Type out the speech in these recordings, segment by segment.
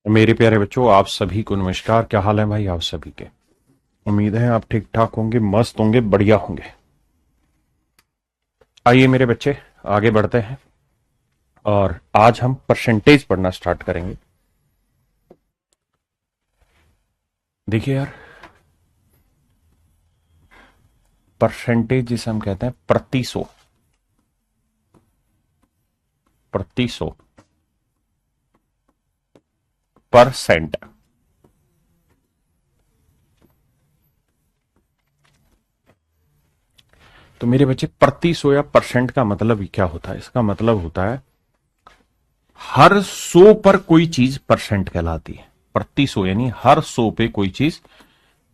मेरे प्यारे बच्चों, आप सभी को नमस्कार। क्या हाल है भाई आप सभी के? उम्मीद है आप ठीक ठाक होंगे, मस्त होंगे, बढ़िया होंगे। आइए मेरे बच्चे, आगे बढ़ते हैं और आज हम परसेंटेज पढ़ना स्टार्ट करेंगे। देखिए यार, परसेंटेज जिसे हम कहते हैं प्रतिशत, परसेंट। तो मेरे बच्चे, प्रतिशत या परसेंट का मतलब क्या होता है? इसका मतलब होता है हर 100 पर कोई चीज परसेंट कहलाती है। प्रतिशत यानी हर 100 पे कोई चीज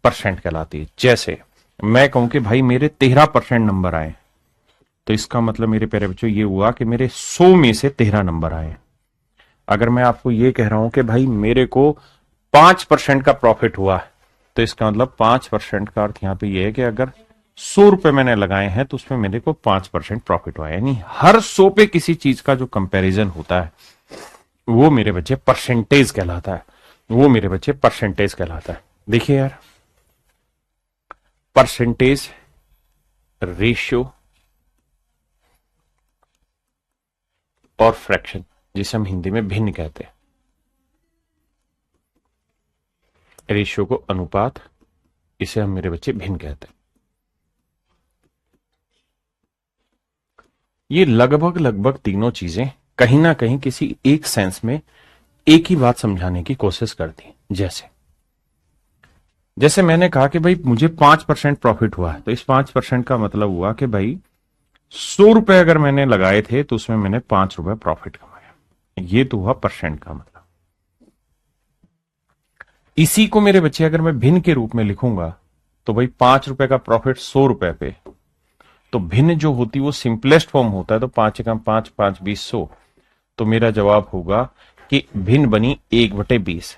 परसेंट कहलाती है। जैसे मैं कहूं कि भाई मेरे 13% नंबर आए, तो इसका मतलब मेरे प्यारे बच्चों ये हुआ कि मेरे 100 में से 13 नंबर आए। अगर मैं आपको ये कह रहा हूं कि भाई मेरे को 5% का प्रॉफिट हुआ है, तो इसका मतलब 5% का अर्थ यहां पे ये है कि अगर 100 रुपए मैंने लगाए हैं तो उसमें मेरे को 5% प्रॉफिट हुआ है। यानी हर 100 पे किसी चीज का जो कंपैरिजन होता है वो मेरे बच्चे परसेंटेज कहलाता है। वो मेरे बच्चे परसेंटेज कहलाता है। देखिए यार, परसेंटेज, रेशियो और फ्रैक्शन, जिसे हम हिंदी में भिन्न कहते हैं। रेशियो को अनुपात, इसे हम मेरे बच्चे भिन्न कहते हैं। ये लगभग लगभग तीनों चीजें कहीं ना कहीं किसी एक सेंस में एक ही बात समझाने की कोशिश करती हैं। जैसे जैसे मैंने कहा कि भाई मुझे 5% प्रॉफिट हुआ है, तो इस 5% का मतलब हुआ कि भाई 100 रुपए अगर मैंने लगाए थे तो उसमें मैंने 5 रुपए प्रॉफिट कमाया। ये तो हुआ परसेंट का मतलब। इसी को मेरे बच्चे अगर मैं भिन्न के रूप में लिखूंगा, तो भाई 5 रुपए का प्रॉफिट 100 रुपए पे, तो भिन्न जो होती है वो सिंपलेस्ट फॉर्म होता है, तो 5 एकम 5, 5 20 100। तो मेरा जवाब होगा कि भिन्न बनी 1/20।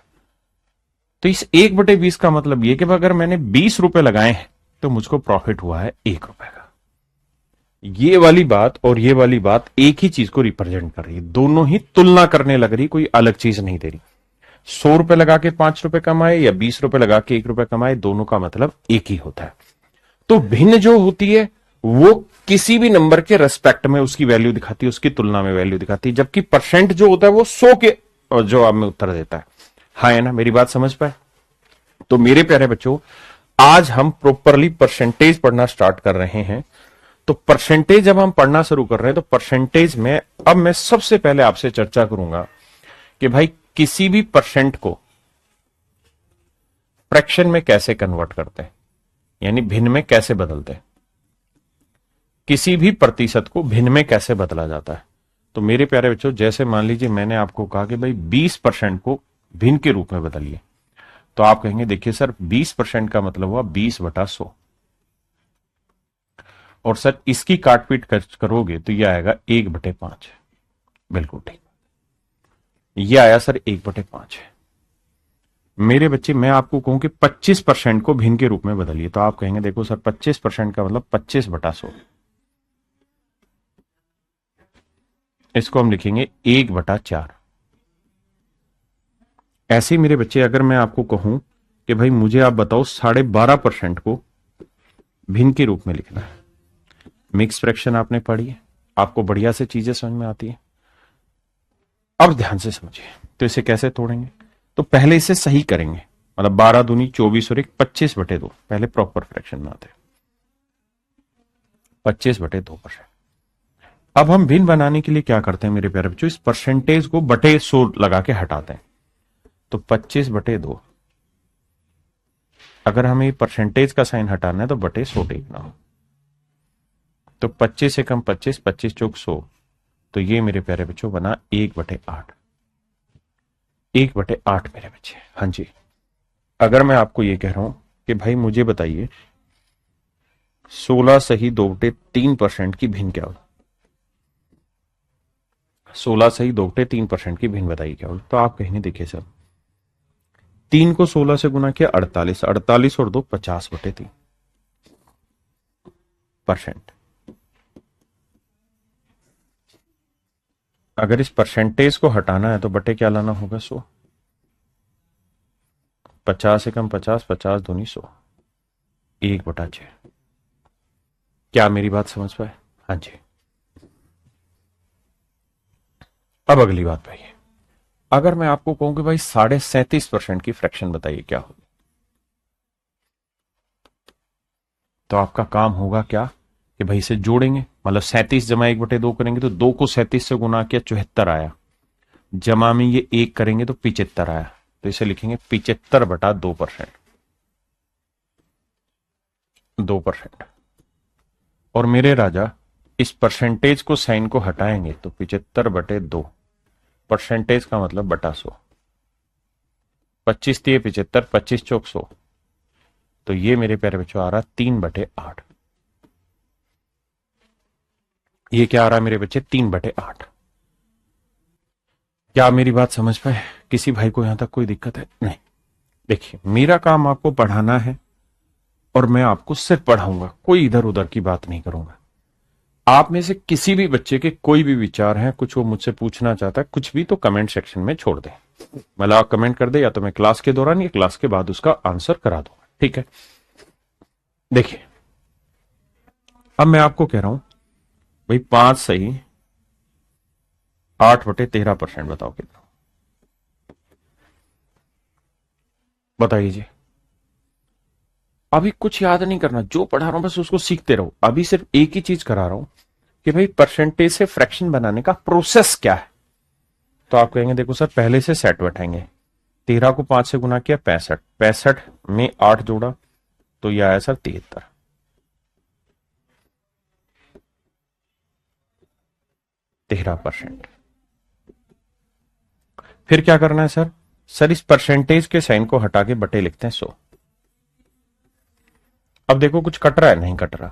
तो इस 1/20 का मतलब ये कि अगर मैंने 20 रुपए लगाए हैं तो मुझको प्रॉफिट हुआ है 1 रुपए का। ये वाली बात और ये वाली बात एक ही चीज को रिप्रेजेंट कर रही है, दोनों ही तुलना करने लग रही, कोई अलग चीज नहीं दे रही। 100 रुपए लगा के 5 रुपए कमाए या 20 रुपए लगा के 1 रुपए कमाए, दोनों का मतलब एक ही होता है। तो भिन्न जो होती है वो किसी भी नंबर के रेस्पेक्ट में उसकी वैल्यू दिखाती है, उसकी तुलना में वैल्यू दिखाती है, जबकि परसेंट जो होता है वो 100 के जवाब में उत्तर देता है। हाँ है ना? मेरी बात समझ पाए? तो मेरे प्यारे बच्चों, आज हम प्रॉपरली परसेंटेज पढ़ना स्टार्ट कर रहे हैं। तो परसेंटेज जब हम पढ़ना शुरू कर रहे हैं, तो परसेंटेज में अब मैं सबसे पहले आपसे चर्चा करूंगा कि भाई किसी भी परसेंट को फ्रैक्शन में कैसे कन्वर्ट करते हैं, यानी भिन्न में कैसे बदलते हैं। किसी भी प्रतिशत को भिन्न में कैसे बदला जाता है। तो मेरे प्यारे बच्चों, जैसे मान लीजिए मैंने आपको कहा कि भाई 20% को भिन्न के रूप में बदलिए, तो आप कहेंगे देखिए सर 20% का मतलब हुआ 20/100, और सर इसकी काटपीट करोगे तो यह आएगा 1/5। बिल्कुल ठीक, यह आया सर 1/5। मेरे बच्चे, मैं आपको कहूं कि 25% को भिन्न के रूप में बदलिए, तो आप कहेंगे देखो सर 25% का मतलब 25/100। इसको हम लिखेंगे 1/4। ऐसे ही मेरे बच्चे, अगर मैं आपको कहूं कि भाई मुझे आप बताओ 12.5% को भिन्न के रूप में लिखना है। मिक्स फ्रैक्शन आपने पढ़ी है, आपको बढ़िया से चीजें समझ में आती है। अब ध्यान से समझिए, तो इसे कैसे तोड़ेंगे? तो पहले इसे सही करेंगे, मतलब 12 दूनी 24 और 1 25/2। पहले प्रॉपर फ्रैक्शन में आते हैं, 25/2%। अब हम भिन्न बनाने के लिए क्या करते हैं मेरे प्यारे बच्चों, इस परसेंटेज को बटे 100 लगा के हटाते हैं। तो 25/2, अगर हमें परसेंटेज का साइन हटाना है तो बटे 100 टेकना हो। तो 25 एकम 25, 25 चौक 100। तो ये मेरे प्यारे बच्चों बना 1/8। 1/8 मेरे बच्चे। हाँ जी, अगर मैं आपको ये कह रहा हूं कि भाई मुझे बताइए 16 सही 2/3% की भिन्न क्या होगी, 16 सही 2/3% की भिन्न बताइए क्या होगी। तो आप कहेंगे देखिए सर 3 को 16 से गुना किया 48, 48 और 2 50/3%। अगर इस परसेंटेज को हटाना है तो बटे क्या लाना होगा 100। 50 एकम 50, 50 दूनी 100, 1/6। क्या मेरी बात समझ पाए? हाँ जी। अब अगली बात भाई, अगर मैं आपको कहूं कि भाई 37.5% की फ्रैक्शन बताइए क्या होगी, तो आपका काम होगा क्या कि भाई इसे जोड़ेंगे, मतलब 37 जमा 1/2 करेंगे तो 2 को 37 से गुना किया 74 आया, जमा में ये 1 करेंगे तो 75 आया, तो इसे लिखेंगे 75/2%। 2%। और मेरे राजा इस परसेंटेज को साइन को हटाएंगे तो 75/2, परसेंटेज का मतलब बटा 100, 25 दिए 75, 25 चौक 100, तो ये मेरे प्यारे बच्चों आ रहा 3/8। ये क्या आ रहा है मेरे बच्चे? 3/8। क्या आप मेरी बात समझ पाए? किसी भाई को यहां तक कोई दिक्कत है? नहीं। देखिए, मेरा काम आपको पढ़ाना है और मैं आपको सिर्फ पढ़ाऊंगा, कोई इधर उधर की बात नहीं करूंगा। आप में से किसी भी बच्चे के कोई भी विचार हैं, कुछ वो मुझसे पूछना चाहता है, कुछ भी, तो कमेंट सेक्शन में छोड़ दें, मतलब आप कमेंट कर दे, या तो मैं क्लास के दौरान या क्लास के बाद उसका आंसर करा दूंगा, ठीक है? देखिए, अब मैं आपको कह रहा हूं भाई 5 सही 8/13% बताओ कितना? बताइए जी। अभी कुछ याद नहीं करना, जो पढ़ा रहा हूं बस उसको सीखते रहो। अभी सिर्फ एक ही चीज करा रहा हूं कि भाई परसेंटेज से फ्रैक्शन बनाने का प्रोसेस क्या है। तो आप कहेंगे देखो सर, पहले से सेट बैठाएंगे, 13 को 5 से गुना किया 65, 65 में 8 जोड़ा तो यह आया सर 73, 13%। फिर क्या करना है सर? सर इस परसेंटेज के साइन को हटा के बटे लिखते हैं 100। अब देखो कुछ कट रहा है? नहीं कट रहा,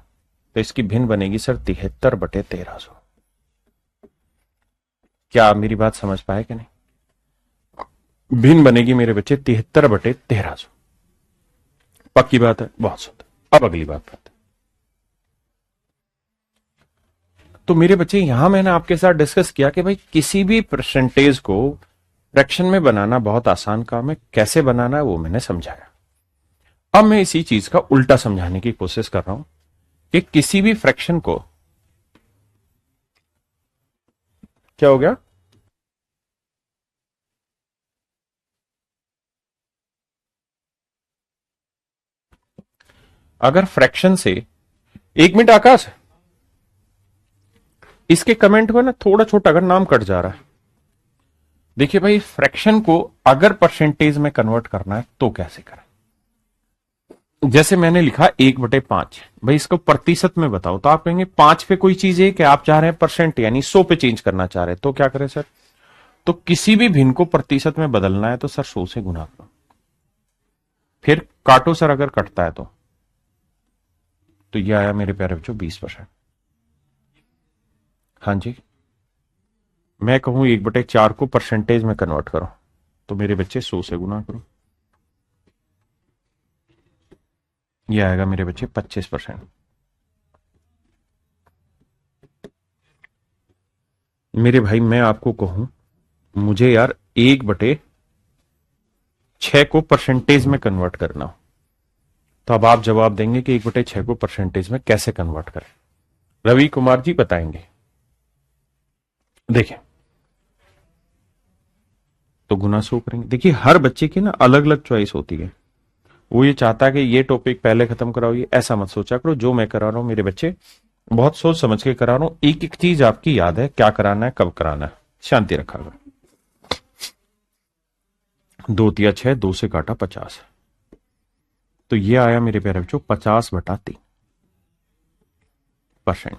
तो इसकी भिन्न बनेगी सर 73/1300। क्या आप मेरी बात समझ पाए कि नहीं? भिन्न बनेगी मेरे बच्चे 73/1300। पक्की बात है? बहुत सुंदर। अब अगली बात करते हैं। तो मेरे बच्चे यहां मैंने आपके साथ डिस्कस किया कि भाई किसी भी परसेंटेज को फ्रैक्शन में बनाना बहुत आसान काम है, कैसे बनाना है वो मैंने समझाया। अब मैं इसी चीज का उल्टा समझाने की कोशिश कर रहा हूं कि किसी भी फ्रैक्शन को, क्या हो गया? अगर फ्रैक्शन से, 1 मिनट आकाश, इसके कमेंट को ना थोड़ा छोटा, अगर नाम कट जा रहा है। देखिए भाई, फ्रैक्शन को अगर परसेंटेज में कन्वर्ट करना है तो कैसे करें? जैसे मैंने लिखा 1/5, भाई इसको प्रतिशत में बताओ, तो आप कहेंगे 5 पे कोई चीज है कि आप चाह रहे हैं परसेंट यानी 100 पे चेंज करना चाह रहे हैं, तो क्या करें सर? तो किसी भी भिन्न को प्रतिशत में बदलना है तो सर 100 से गुना करो, फिर काटो सर, अगर कटता है तो ये आया मेरे प्यारे बच्चों 20%। हाँ जी। मैं कहूं 1/4 को परसेंटेज में कन्वर्ट करो, तो मेरे बच्चे 100 से गुना करो, ये आएगा मेरे बच्चे 25%। मेरे भाई मैं आपको कहूं, मुझे यार 1/6 को परसेंटेज में कन्वर्ट करना हो, तो अब आप जवाब देंगे कि 1/6 को परसेंटेज में कैसे कन्वर्ट करें? रवि कुमार जी बताएंगे। देखिए, तो गुना 100 करेंगे। देखिए, हर बच्चे की ना अलग अलग चॉइस होती है, वो ये चाहता है कि ये टॉपिक पहले खत्म कराओ, ये ऐसा मत सोचा करो। जो मैं करा रहा हूं मेरे बच्चे, बहुत सोच समझ के करा रहा हूं, एक एक चीज आपकी याद है, क्या कराना है, कब कराना है। शांति रखा करो। 2 तिया 6, 2 से काटा 50, तो ये आया मेरे प्यारे बच्चों 50/3%।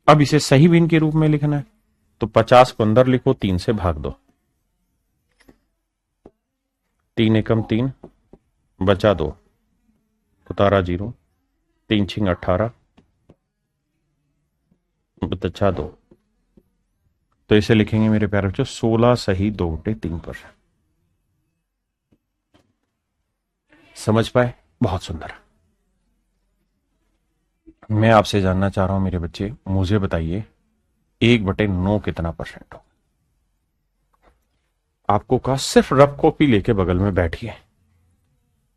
अब इसे सही भिन्न के रूप में लिखना है, तो 50 को अंदर लिखो, 3 से भाग दो, 3 एकम 3, बचा 2, उतारा 0, 3 छिंग 18, बचा 2, तो इसे लिखेंगे मेरे प्यारे बच्चों 16 सही 2/3%। समझ पाए? बहुत सुंदर। मैं आपसे जानना चाह रहा हूं मेरे बच्चे, मुझे बताइए 1/9 कितना परसेंट हो? आपको कहा सिर्फ रफ कॉपी लेके बगल में बैठिए,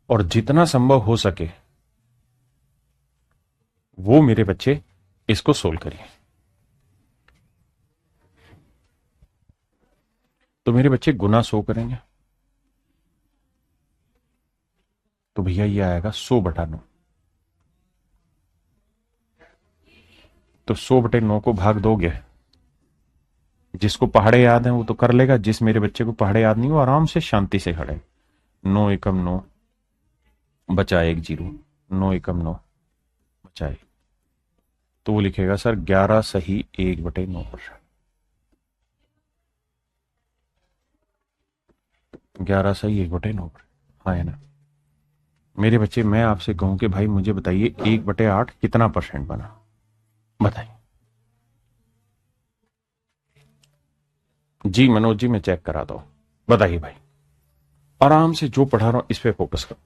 और जितना संभव हो सके वो मेरे बच्चे इसको सोल्व करिए। तो मेरे बच्चे गुना 100 करेंगे तो भैया ये आएगा 100/9। तो 100/9 को भाग दोगे, जिसको पहाड़े याद हैं वो तो कर लेगा, जिस मेरे बच्चे को पहाड़े याद नहीं वो आराम से शांति से खड़े। 9 एकम 9 बचा 1 0, 9 एकम 9 बचा 1, तो वो लिखेगा सर 11 सही 1/9%। 11 सही 1/9%। हाँ है ना मेरे बच्चे? मैं आपसे कहूं कि भाई मुझे बताइए 1/8 कितना परसेंट बना, बताइए। जी मनोज जी मैं चेक कराता हूं, बताइए भाई। आराम से जो पढ़ा रहा हूं इस पे फोकस करो।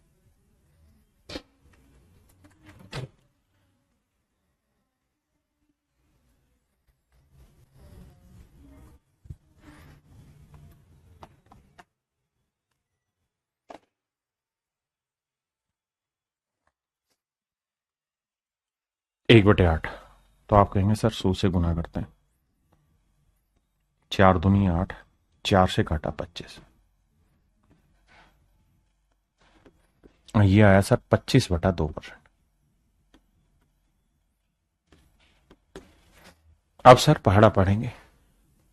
एक बटे आठ, तो आप कहेंगे सर 100 से गुना करते हैं, 4 दूनी 8, 4 से काटा 25, ये आया सर 25/2%। अब सर पहाड़ा पढ़ेंगे।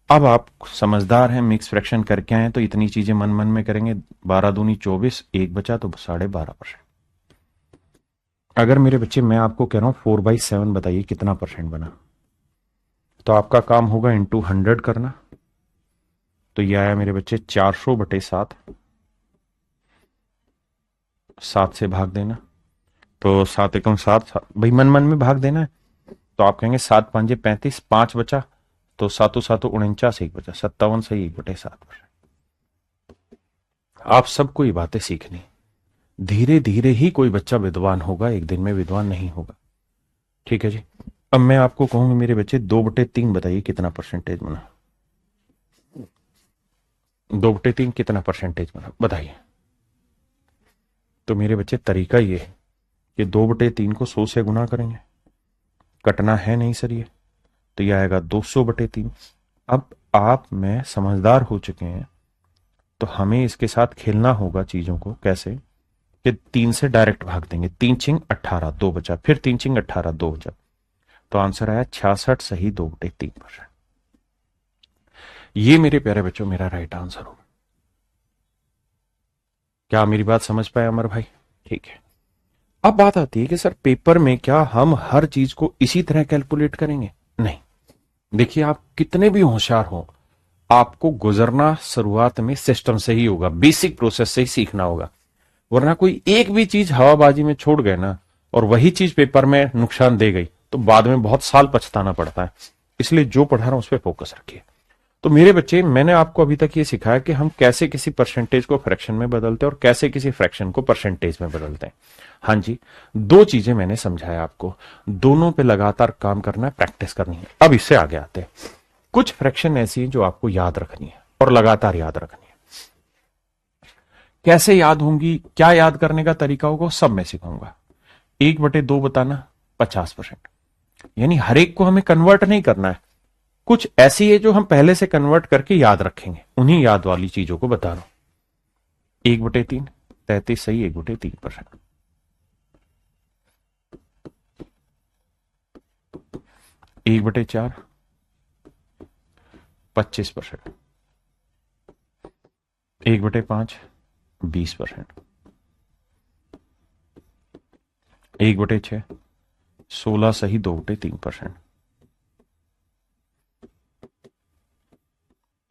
अब आप समझदार हैं, मिक्स फ्रैक्शन करके आए तो इतनी चीजें मन मन में करेंगे। 12 दूनी 24, एक बचा तो 12.5%। अगर मेरे बच्चे मैं आपको कह रहा हूं 4/7 बताइए कितना परसेंट बना, तो आपका काम होगा इंटू 100 करना। तो ये आया मेरे बच्चे 400/7, 7 से भाग देना। तो 7 एकम 7, भाई मन मन में भाग देना है। तो आप कहेंगे 7 5 35, 5 बचा तो 7 7 49, 1 बचा 57 सही 1/7%। आप सबको ये बातें सीखनी, धीरे धीरे ही कोई बच्चा विद्वान होगा, एक दिन में विद्वान नहीं होगा। ठीक है जी। अब मैं आपको कहूंगा मेरे बच्चे 2/3 बताइए कितना परसेंटेज बना, 2/3 कितना परसेंटेज बना बताइए। तो मेरे बच्चे तरीका ये है कि 2/3 को 100 से गुना करेंगे, कटना है नहीं सर ये, तो ये आएगा 200/3। अब आप मैं समझदार हो चुके हैं तो हमें इसके साथ खेलना होगा चीजों को। कैसे कि 3 से डायरेक्ट भाग देंगे, 3 छिंग 18, 2 बचा, फिर 3 छिंग 18, 2 बचा, तो आंसर आया 66 सही 2/3%। ये मेरे प्यारे बच्चों मेरा राइट आंसर होगा। क्या मेरी बात समझ पाए अमर भाई? ठीक है। अब बात आती है कि सर पेपर में क्या हम हर चीज को इसी तरह कैलकुलेट करेंगे? नहीं। देखिए आप कितने भी होशियार हो, आपको गुजरना शुरुआत में सिस्टम से ही होगा, बेसिक प्रोसेस से ही सीखना होगा। वरना कोई एक भी चीज हवाबाजी में छोड़ गए ना और वही चीज पेपर में नुकसान दे गई तो बाद में बहुत साल पछताना पड़ता है। इसलिए जो पढ़ा रहा हूं उस पर फोकस रखिए। तो मेरे बच्चे मैंने आपको अभी तक ये सिखाया कि हम कैसे किसी परसेंटेज को फ्रैक्शन में बदलते हैं और कैसे किसी फ्रैक्शन को परसेंटेज में बदलते हैं। हाँ जी, दो चीजें मैंने समझाया आपको, दोनों पे लगातार काम करना है, प्रैक्टिस करनी है। अब इससे आगे आते हैं। कुछ फ्रैक्शन ऐसी है जो आपको याद रखनी है और लगातार याद रखनी है। कैसे याद होंगी, क्या याद करने का तरीका होगा, सब मैं सिखाऊंगा। 1/2 बताना 50%, यानी हर एक को हमें कन्वर्ट नहीं करना है, कुछ ऐसी है जो हम पहले से कन्वर्ट करके याद रखेंगे, उन्हीं याद वाली चीजों को बता रहा हूं। 1/3 33 सही 1/3%। 1/4 25%। 1/5 20%। 1/6 16 सही 2/3%।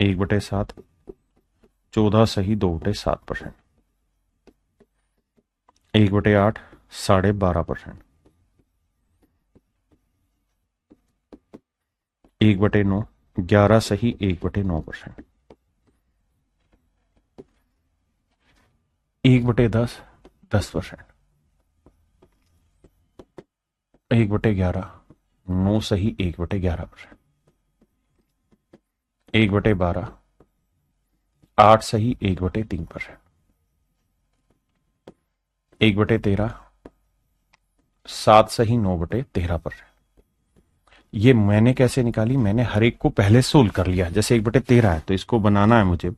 1/7 14 सही 2/7%। 1/8 12.5%। 1/9 11 सही 1/9%। 1/10 10%। 1/11 9 सही 1/11%। 1/12 8 सही 1/3%। 1/13, 7 सही 9/13%। ये मैंने कैसे निकाली? मैंने हर एक को पहले सोल्व कर लिया। जैसे 1/13 है तो इसको बनाना है मुझे,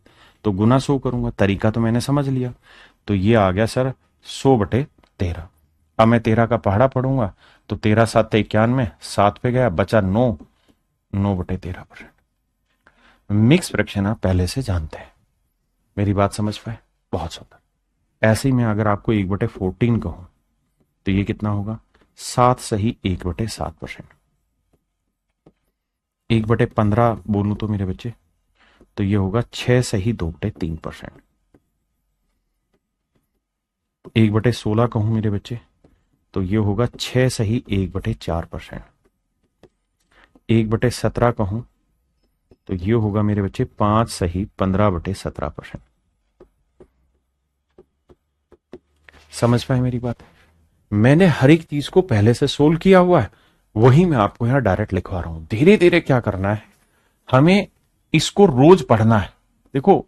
तो गुना 100 करूंगा। तरीका तो मैंने समझ लिया। तो ये आ गया सर 100/13। अब मैं 13 का पहाड़ा पढ़ूंगा तो 13 7 91, 7 पे गया, बचा 9, 9/13%। मिक्स फ्रैक्शन आप पहले से जानते हैं। मेरी बात समझ पाए? बहुत सुंदर। ऐसे ही मैं अगर आपको 1/14 कहूं तो ये कितना होगा? 7 सही 1/7%। 1/15 बोलूं तो मेरे बच्चे तो ये होगा 6 सही 2/3%। 1/16 कहूं मेरे बच्चे तो ये होगा 6 सही 1/4%। 1/17 कहूं तो ये होगा मेरे बच्चे 5 सही 15/17%। समझ पाए मेरी बात? मैंने हर एक चीज को पहले से सोल्व किया हुआ है, वही मैं आपको यहां डायरेक्ट लिखवा रहा हूं। धीरे धीरे क्या करना है, हमें इसको रोज पढ़ना है। देखो,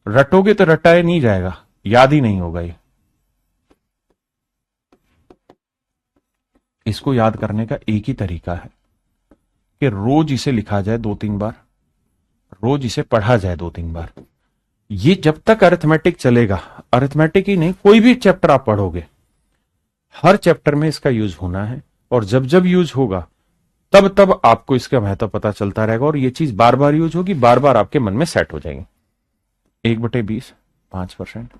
रटोगे तो रटाए नहीं जाएगा, याद ही नहीं होगा ये। इसको याद करने का एक ही तरीका है कि रोज इसे लिखा जाए 2-3 बार, रोज इसे पढ़ा जाए 2-3 बार। ये जब तक अरिथमेटिक चलेगा, अरिथमेटिक ही नहीं कोई भी चैप्टर आप पढ़ोगे, हर चैप्टर में इसका यूज होना है। और जब जब यूज होगा तब तब आपको इसका महत्व पता चलता रहेगा और ये चीज बार बार यूज होगी, बार बार आपके मन में सेट हो जाएगी। 1/20 5%।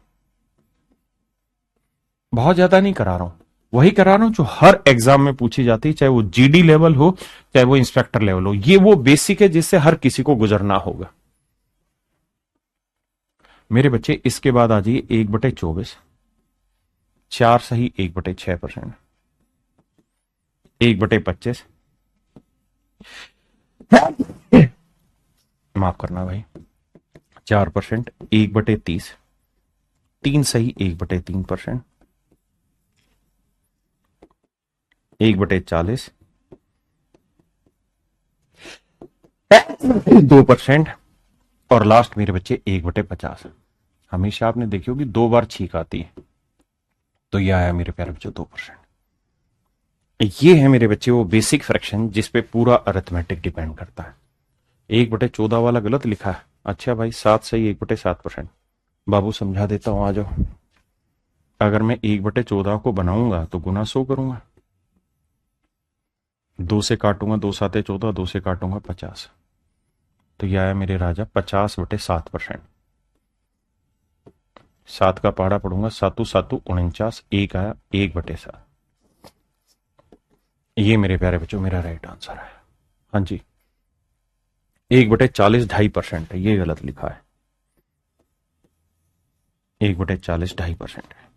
बहुत ज्यादा नहीं करा रहा हूं, वही करा रहा हूं जो हर एग्जाम में पूछी जाती है, चाहे वो जीडी लेवल हो चाहे वो इंस्पेक्टर लेवल हो। ये वो बेसिक है जिससे हर किसी को गुजरना होगा। मेरे बच्चे इसके बाद आ जाइए 1/24, 4 सही 1/6%। 1/25, माफ करना भाई, 4%। 1/30, 3 सही 1/3%। 1/40, 2%। और लास्ट मेरे बच्चे 1/50। हमेशा आपने देखी होगी 2 बार छींक आती है, तो यह आया मेरे प्यारे बच्चों 2%। ये है मेरे बच्चे वो बेसिक फ्रैक्शन जिस पे पूरा अरिथमेटिक डिपेंड करता है। 1/14 वाला गलत लिखा है। अच्छा भाई, 7 सही 1/7%। बाबू समझा देता हूं, आ जाओ। अगर मैं 1/14 को बनाऊंगा तो गुना 100 करूंगा, 2 से काटूंगा, 2 7 14, 2 से काटूंगा 50, तो यह आया मेरे राजा 50/7%। 7 का पहाड़ा पढ़ूंगा, 7 7 49, 1 आया 1/7। ये मेरे प्यारे बच्चों मेरा राइट आंसर है। हाँ जी, 1/40 2.5% है, ये गलत लिखा है। 1/40 2.5% है,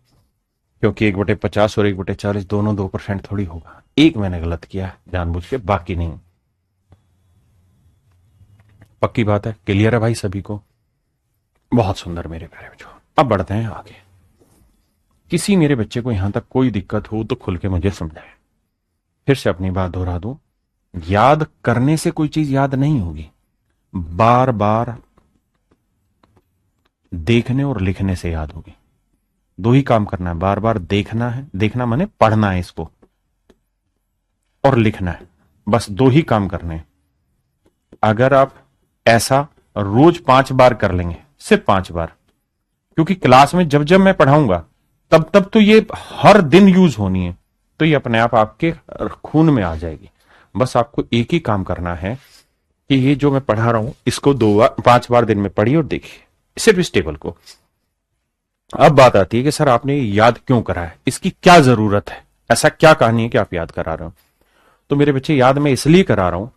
क्योंकि 1/50 और 1/40 दोनों 2% थोड़ी होगा। एक मैंने गलत किया है जानबूझ के, बाकी नहीं। पक्की बात है, क्लियर है भाई सभी को? बहुत सुंदर मेरे प्यारे बच्चों। अब बढ़ते हैं आगे। किसी मेरे बच्चे को यहां तक कोई दिक्कत हो तो खुल के मुझे समझाए। फिर से अपनी बात दोहरा दूं, याद करने से कोई चीज याद नहीं होगी, बार बार देखने और लिखने से याद होगी। दो ही काम करना है, बार बार देखना है, देखना माने पढ़ना है इसको, और लिखना है। बस 2 ही काम करने हैं। अगर आप ऐसा रोज 5 बार कर लेंगे, सिर्फ 5 बार, क्योंकि क्लास में जब जब मैं पढ़ाऊंगा तब तब तो ये हर दिन यूज होनी है, तो ये अपने आप आपके खून में आ जाएगी। बस आपको एक ही काम करना है कि ये जो मैं पढ़ा रहा हूं इसको 5 बार दिन में पढ़िए और देखिए, सिर्फ इस टेबल को। अब बात आती है कि सर आपने याद क्यों करा है, इसकी क्या जरूरत है, ऐसा क्या कहानी है कि आप याद करा रहे हो? तो मेरे बच्चे याद मैं इसलिए करा रहा हूं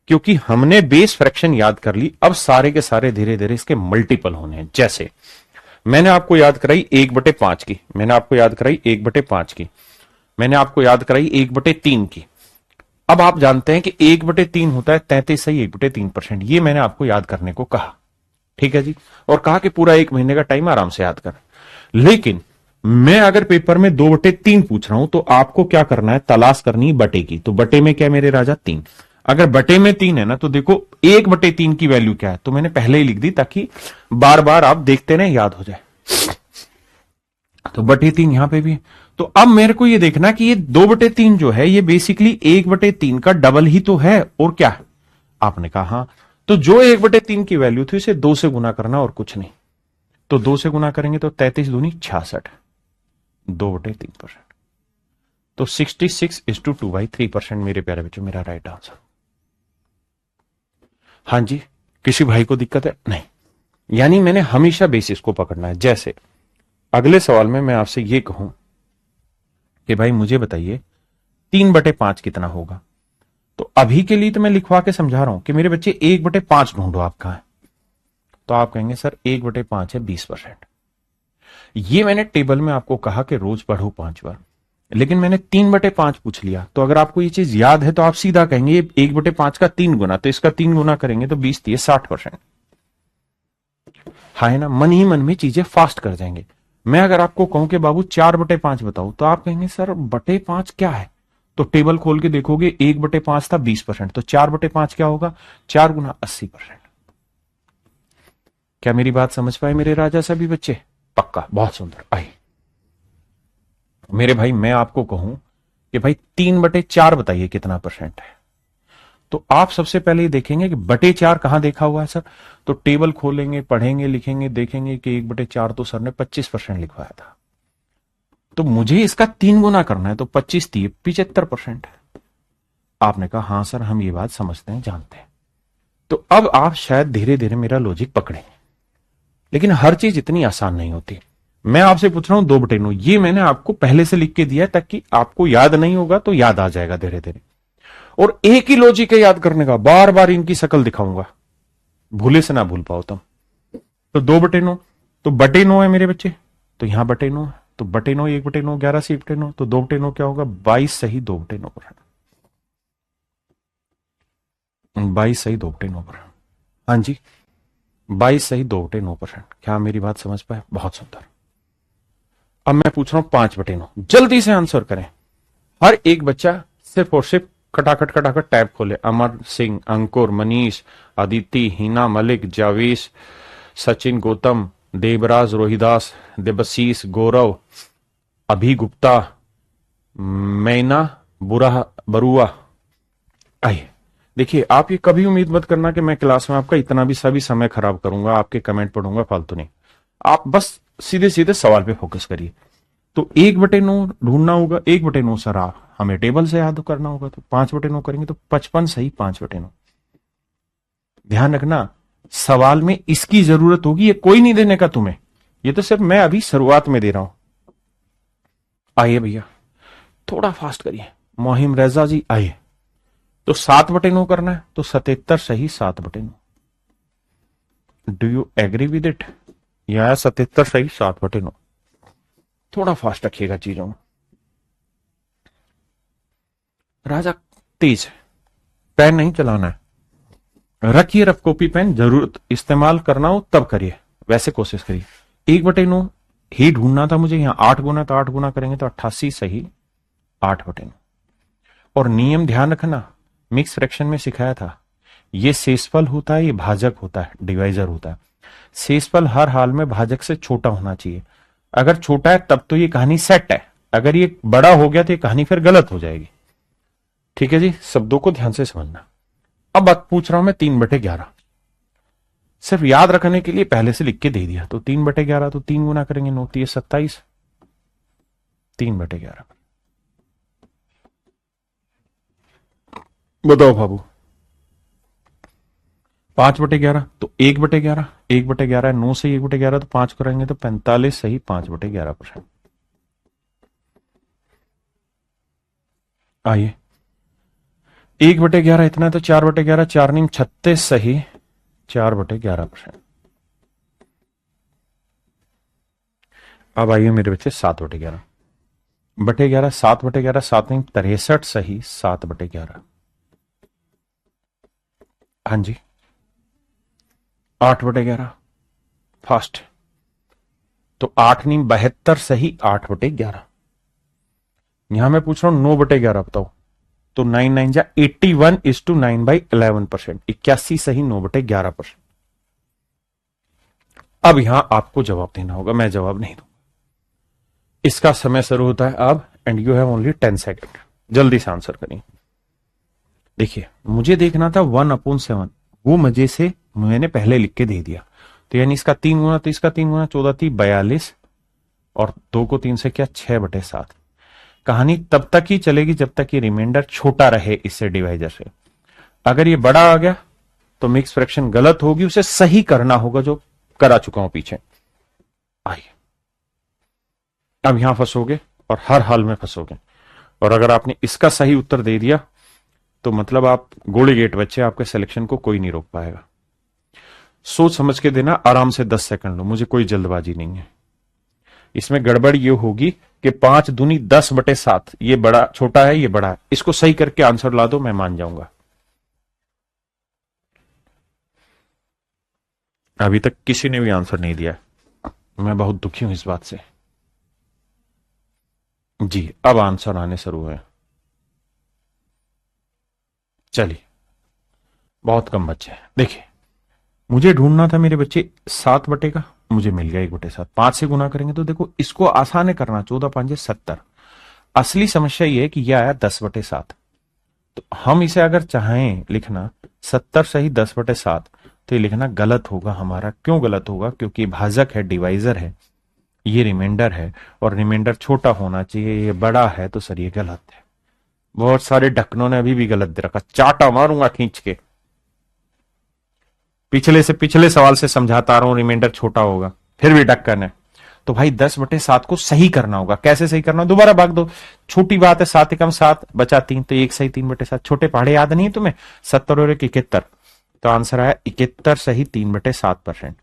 क्योंकि हमने बेस फ्रैक्शन याद कर ली, अब सारे के सारे धीरे धीरे इसके मल्टीपल होने हैं। जैसे मैंने आपको याद कराई 1/5 की, मैंने आपको याद कराई 1/5 की, मैंने आपको याद कराई 1/3 की। अब आप जानते हैं कि 1/3 होता है 33 सही 1/3%। ये मैंने आपको याद करने को कहा, ठीक है जी, और कहा कि पूरा 1 महीने का टाइम आराम से याद कर। लेकिन मैं अगर पेपर में 2/3 पूछ रहा हूं तो आपको क्या करना है, तलाश करनी है बटे की। तो बटे में क्या है मेरे राजा 3। अगर बटे में 3 है ना तो देखो 1/3 की वैल्यू क्या है, तो मैंने पहले ही लिख दी ताकि बार बार आप देखते रहे, याद हो जाए। तो बटे 3 यहां पे भी है। तो अब मेरे को ये देखना कि ये 2/3 जो है ये बेसिकली 1/3 का डबल ही तो है, और क्या है? आपने कहा हाँ। तो जो 1/3 की वैल्यू थी उसे 2 से गुना करना और कुछ नहीं। तो 2 से गुना करेंगे तो 33 दूनी 66, 2/3%। तो 66:2/3% मेरे प्यारे बच्चों मेरा राइट आंसर। हाँ जी, किसी भाई को दिक्कत है? नहीं। यानी मैंने हमेशा बेसिस को पकड़ना है। जैसे अगले सवाल में मैं आपसे यह कहूं कि भाई मुझे बताइए 3/5 कितना होगा, तो अभी के लिए तो मैं लिखवा के समझा रहा हूं कि मेरे बच्चे 1/5 ढूंढो आप कहां है। तो आप कहेंगे सर 1/5 है 20%। ये मैंने टेबल में आपको कहा कि रोज पढ़ो 5 बार, लेकिन मैंने 3/5 पूछ लिया। तो अगर आपको ये चीज याद है तो आप सीधा कहेंगे ये 1/5 का 3 गुना, तो इसका 3 गुना करेंगे तो 20 दिए 60%। हाँ है ना, मन ही मन में चीजें फास्ट कर जाएंगे। मैं अगर आपको कहूं कि बाबू 4/5 बताओ, तो आप कहेंगे सर बटे 5 क्या है? तो टेबल खोल के देखोगे 1/5 था 20%, तो 4/5 क्या होगा? 4 गुना 80%। क्या मेरी बात समझ पाए मेरे राजा सभी बच्चे? पक्का, बहुत सुंदर। आइए मेरे भाई मैं आपको कहूं कि भाई 3/4 बताइए कितना परसेंट है, तो आप सबसे पहले ये देखेंगे कि बटे 4 कहां देखा हुआ है सर। तो टेबल खोलेंगे, पढ़ेंगे, लिखेंगे, देखेंगे कि 1/4 तो सर ने 25% लिखवाया था। तो मुझे इसका 3 गुना करना है, तो 25 दिए 75%। आपने कहा हाँ सर हम ये बात समझते हैं, जानते हैं। तो अब आप शायद धीरे धीरे मेरा लॉजिक पकड़ेंगे, लेकिन हर चीज इतनी आसान नहीं होती। मैं आपसे पूछ रहा हूं 2/9, ये मैंने आपको पहले से लिख के दिया है ताकि आपको याद नहीं होगा तो याद आ जाएगा धीरे धीरे। और एक ही लॉजिक है याद करने का, बार बार इनकी शक्ल दिखाऊंगा, भूले से ना भूल पाओ तुम। तो 2/9, तो बटे 9 है मेरे बच्चे, तो यहां बटे 9 है, तो बटे 9 1/9 11 से 1/9, तो 2/9 क्या होगा? 22 सही 2/9%। 22 सही 2/9%। हाँ जी, 22 सही 2/9%। क्या मेरी बात समझ पाए? बहुत सुंदर। अब मैं पूछ रहा हूं 5/9, जल्दी से आंसर करें। हर एक बच्चा सिर्फ और सिर्फ खटाखट खटाखट टैब खोले। अमर सिंह, अंकुर, मनीष, अदिति, हिना मलिक, जावेश, सचिन, गौतम, देवराज, रोहिदास, देवशीष, गौरव, अभी गुप्ता, मैना, बुरा बरुआ। आइए देखिए, आप ये कभी उम्मीद मत करना कि मैं क्लास में आपका इतना भी सभी समय खराब करूंगा, आपके कमेंट पढ़ूंगा, फालतू नहीं। आप बस सीधे सीधे सवाल पे फोकस करिए। तो 1/9 ढूंढना होगा। 1/9 सर आप हमें टेबल से याद करना होगा, तो 5/9 करेंगे तो 55 सही 5/9। ध्यान रखना सवाल में इसकी जरूरत होगी, ये कोई नहीं देने का तुम्हें, ये तो सिर्फ मैं अभी शुरुआत में दे रहा हूं। आइए भैया थोड़ा फास्ट करिए। मोहिम रजा जी आइए। तो 7/9 करना है, तो 77 सही 7/9। Do you agree with it? या 77 सही 7/9। थोड़ा फास्ट रखिएगा चीजों में। राजा तेज, पेन नहीं चलाना है, रखिए रफ कॉपी पेन, जरूरत इस्तेमाल करना हो तब करिए, वैसे कोशिश करिए। 1/9 ही ढूंढना था मुझे, यहां 8 गुना, तो 8 गुना करेंगे तो 88 सही 8/9। और नियम ध्यान रखना, मिक्स फ्रैक्शन में सिखाया था, ये शेषफल होता है, ये भाजक होता है, डिवाइजर होता है। शेषफल हर हाल में भाजक से छोटा होना चाहिए। अगर छोटा है तब तो ये कहानी सेट है, अगर ये बड़ा हो गया तो ये कहानी फिर गलत हो जाएगी। ठीक है जी, शब्दों को ध्यान से समझना। अब बात पूछ रहा हूं मैं 3/11, सिर्फ याद रखने के लिए पहले से लिख के दे दिया। तो 3/11 तो 3 गुना करेंगे 9 3 27, 3/11। बताओ बाबू 5/11, तो 1/11, 1/11 9 से 1/11 तो 5 करेंगे तो 45 सही 5/11%। आइए 1/11 इतना, तो 4/11, 4 नीम 36 सही 4/11%। अब आइए मेरे बच्चे 7/11, 7/11, 7 नीम 63 सही 7/11। हाँ जी 8/11 फास्ट, तो 8 नीम 72 सही 8/11। यहां मैं पूछ रहा हूं 9/11 बताओ, तो 9 9 जा 81:9/11%, 81 सही 9/11%। अब यहां आपको जवाब देना होगा, मैं जवाब नहीं दूंगा। इसका समय शुरू होता है अब, and you have only 10 second. जल्दी से आंसर करिए। देखिए मुझे देखना था 1/7, वो मजे से मैंने पहले लिख के दे दिया, तो यानी इसका 3 गुना, तो इसका 3 गुना 14 थी 42, और 2 को 3 से क्या 6/7। कहानी तब तक ही चलेगी जब तक ये रिमाइंडर छोटा रहे इससे डिवाइजर से। अगर ये बड़ा आ गया तो मिक्स फ्रैक्शन गलत होगी, उसे सही करना होगा जो करा चुका हूं पीछे। आइए अब यहां फंसोगे और हर हाल में फंसोगे, और अगर आपने इसका सही उत्तर दे दिया तो मतलब आप गोली गेट बच्चे, आपके सिलेक्शन को कोई नहीं रोक पाएगा। सोच समझ के देना, आराम से 10 सेकंड लो, मुझे कोई जल्दबाजी नहीं है। इसमें गड़बड़ ये होगी कि 5 दूनी 10/7, ये बड़ा छोटा है, ये बड़ा है, इसको सही करके आंसर ला दो, मैं मान जाऊंगा। अभी तक किसी ने भी आंसर नहीं दिया, मैं बहुत दुखी हूं इस बात से। जी अब आंसर आने शुरू है। चलिए बहुत कम बच्चे हैं। देखिए मुझे ढूंढना था मेरे बच्चे 7 का, मुझे मिल गया 1/7। 5 से गुना करेंगे तो देखो इसको आसान है करना, 14 5 70। असली समस्या यह है कि यह आया 10/7, तो हम इसे अगर चाहें लिखना 70 सही 10/7, तो ये लिखना गलत होगा हमारा। क्यों गलत होगा? क्योंकि भाजक है, डिवाइजर है, ये रिमाइंडर है, और रिमाइंडर छोटा होना चाहिए, ये बड़ा है, तो सर ये गलत है। बहुत सारे ढक्कनों ने अभी भी गलत दे रखा, चाटा मारूंगा खींच के। पिछले से पिछले सवाल से समझाता आ रहा हूं रिमाइंडर छोटा होगा, फिर भी ढक्कन है। तो भाई 10/7 को सही करना होगा। कैसे सही करना? दोबारा भाग दो, छोटी बात है, 7 एकम 7 बचा 3, तो 1 सही 3/7। छोटे पहाड़े याद नहीं है तुम्हें? 70 और 71, तो आंसर आया 71 सही 3/7%।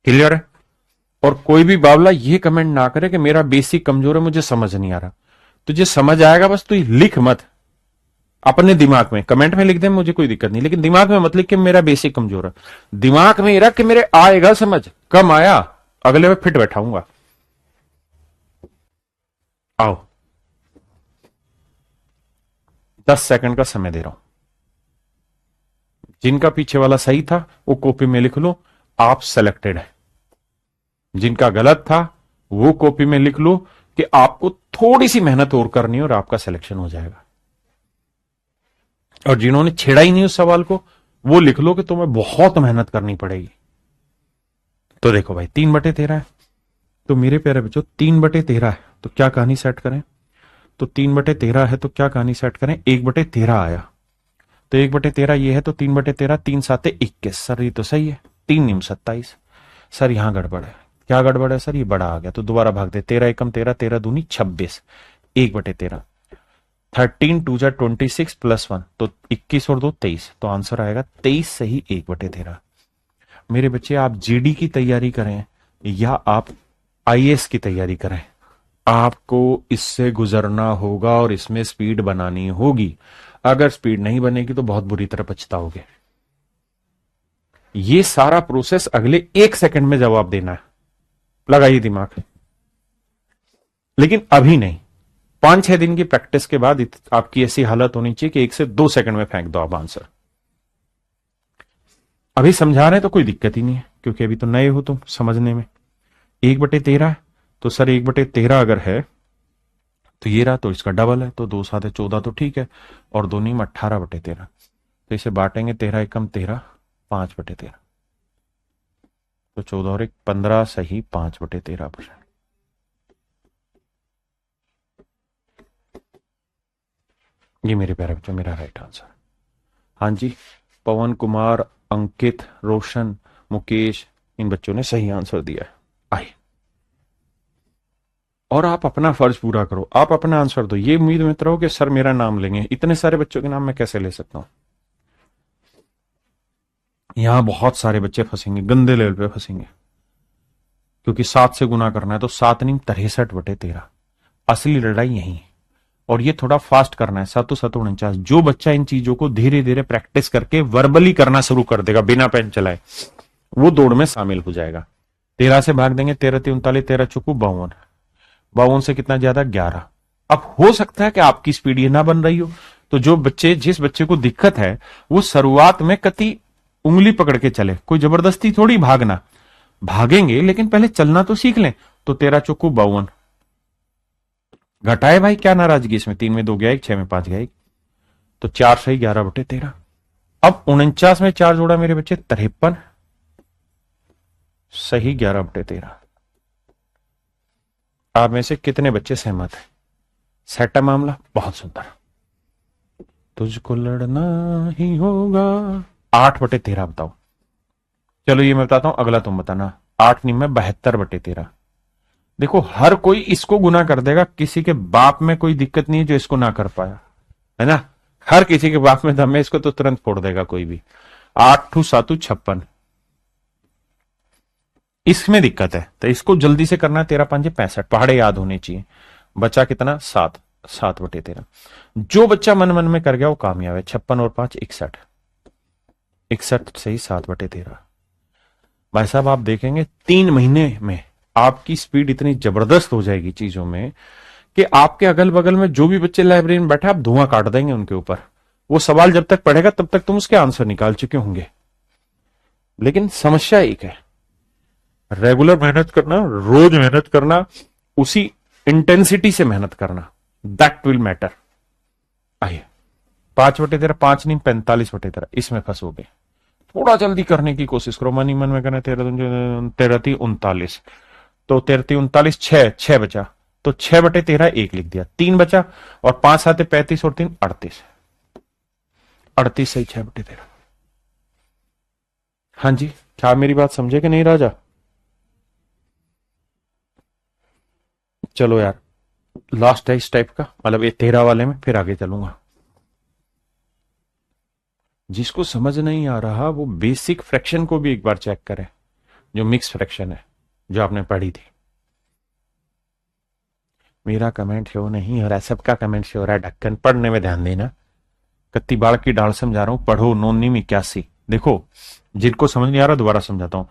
क्लियर है? और कोई भी बावला ये कमेंट ना करे कि मेरा बेसिक कमजोर है, मुझे समझ नहीं आ रहा। तुझे समझ आएगा, बस तू लिख मत अपने दिमाग में। कमेंट में लिख दे, मुझे कोई दिक्कत नहीं, लेकिन दिमाग में मत लिख कि मेरा बेसिक कमजोर है। दिमाग में रख कि मेरे आएगा समझ, कम आया अगले में फिट बैठाऊंगा। आओ 10 सेकंड का समय दे रहा हूं। जिनका पीछे वाला सही था वो कॉपी में लिख लो, आप सेलेक्टेड है। जिनका गलत था वो कॉपी में लिख लो कि आपको थोड़ी सी मेहनत और करनी है और आपका सिलेक्शन हो जाएगा। और जिन्होंने छेड़ा ही नहीं उस सवाल को, वो लिख लो कि तुम्हें बहुत मेहनत करनी पड़ेगी। तो देखो भाई 3/13 है, तो मेरे प्यारे बच्चों 3/13 है, तो क्या कहानी सेट करें? तो 3/13 है तो क्या कहानी सेट करें? 1/13 आया, तो 1/13 ये है, तो 3/13, 3 7 21। सर ये तो सही है, 3 निम 27। सर यहां गड़बड़ है। क्या गड़बड़ है सर? ये बड़ा आ गया, तो दोबारा भाग दे। 13 एकम 13, 13 दूनी 26, 1/13। 13 2 जा 26 प्लस 1, तो 21 और 2 23, तो आंसर आएगा 23 सही 1/13। मेरे बच्चे आप जीडी की तैयारी करें या आप आईएएस की तैयारी करें, आपको इससे गुजरना होगा और इसमें स्पीड बनानी होगी। अगर स्पीड नहीं बनेगी तो बहुत बुरी तरह पछताओगे। ये सारा प्रोसेस अगले 1 सेकंड में जवाब देना है, लगाइए दिमाग। लेकिन अभी नहीं, 5-6 दिन की प्रैक्टिस के बाद आपकी ऐसी हालत होनी चाहिए कि 1 से 2 सेकंड में फेंक दो आप आंसर। अभी समझा रहे तो कोई दिक्कत ही नहीं है, क्योंकि अभी तो नए हो तुम समझने में। 1/13 है, तो सर 1/13 अगर है तो ये रहा, तो इसका डबल है, तो 2 7 14, तो ठीक है, और दोनों में 18/13, तो इसे बांटेंगे 13 एकम 13, 5/13, तो 14 और 1 15 सही 5/13%। ये मेरे प्यारे बच्चों मेरा राइट आंसर। हाँ जी, पवन कुमार, अंकित, रोशन, मुकेश, इन बच्चों ने सही आंसर दिया है। आइए, और आप अपना फर्ज पूरा करो, आप अपना आंसर दो। ये उम्मीद मत रहो कि सर मेरा नाम लेंगे, इतने सारे बच्चों के नाम मैं कैसे ले सकता हूं? यहां बहुत सारे बच्चे फंसेंगे, गंदे लेवल पे फंसेंगे, क्योंकि 7 से गुना करना है, तो 7 नहीं 63/13। असली लड़ाई यही है, और ये थोड़ा फास्ट करना है, 7 7 49। जो बच्चा इन चीजों को धीरे धीरे प्रैक्टिस करके वर्बली करना शुरू कर देगा बिना पेन चलाए, वो दौड़ में शामिल हो जाएगा। 13 से भाग देंगे, 13 3 39, 13 चुकू 52, 52 से कितना ज्यादा 11। अब हो सकता है कि आपकी स्पीड ये ना बन रही हो, तो जिस बच्चे को दिक्कत है वो शुरुआत में कति उंगली पकड़ के चले, कोई जबरदस्ती थोड़ी भागना। भागेंगे लेकिन पहले चलना तो सीख लें। तो 13 चौको 52, घटाए भाई, क्या नाराजगी इसमें, 3 में 2 गया 1, 6 में 5 गया 1, तो 4 सही 11/13। अब 49 में 4 जोड़ा मेरे बच्चे 53, सही 11/13। आप में से कितने बच्चे सहमत हैं? सेट है मामला, बहुत सुंदर। तुझको लड़ना ही होगा। 8/13 बताओ। चलो ये मैं बताता हूं, अगला तुम बताना। 8 नहीं में 72/13। देखो हर कोई इसको गुना कर देगा, किसी के बाप में कोई दिक्कत नहीं है जो इसको ना कर पाया, है ना। हर किसी के बाप में दम है, इसको तो तुरंत फोड़ देगा कोई भी। 8 टू 7 56, इसमें दिक्कत है तो इसको जल्दी से करना है। 13 5 65, पहाड़े याद होने चाहिए। बचा कितना? 7, 7/13। जो बच्चा मन मन में कर गया वो कामयाब है। 56 और 5 61, 61 सही 7/13। भाई साहब आप देखेंगे 3 महीने में आपकी स्पीड इतनी जबरदस्त हो जाएगी चीजों में कि आपके अगल बगल में जो भी बच्चे लाइब्रेरी में बैठे आप धुआं काट देंगे उनके ऊपर। वो सवाल जब तक पढ़ेगा तब तक तुम उसके आंसर निकाल चुके होंगे। लेकिन समस्या एक है, रेगुलर मेहनत करना, रोज मेहनत करना, उसी इंटेंसिटी से मेहनत करना, दैट विल मैटर। आइए 5/13, 5 नहीं 45/13, इसमें फंसोगे। थोड़ा जल्दी करने की कोशिश करो, मन ही मन में करना। 13 3 39, तो 13 39, 6 बचा, तो 6/13 1 लिख दिया, 3 बचा, और 5 7 35 और 3 38, 38 सही 6/13। हाँ जी, क्या मेरी बात समझे कि नहीं राजा? चलो यार, लास्ट है इस टाइप का, मतलब ये 13 वाले में, फिर आगे चलूंगा। जिसको समझ नहीं आ रहा वो बेसिक फ्रैक्शन को भी एक बार चेक करें, जो मिक्स फ्रैक्शन है, जो आपने पढ़ी थी। मेरा कमेंट शो नहीं हो रहा है, सबका कमेंट शो हो रहा है। ढक्कन पढ़ने में ध्यान देना। कत्ती बाढ़ की डाल समझा रहा हूं, पढ़ो। 9 81। देखो जिनको समझ नहीं आ रहा दोबारा समझाता हूं।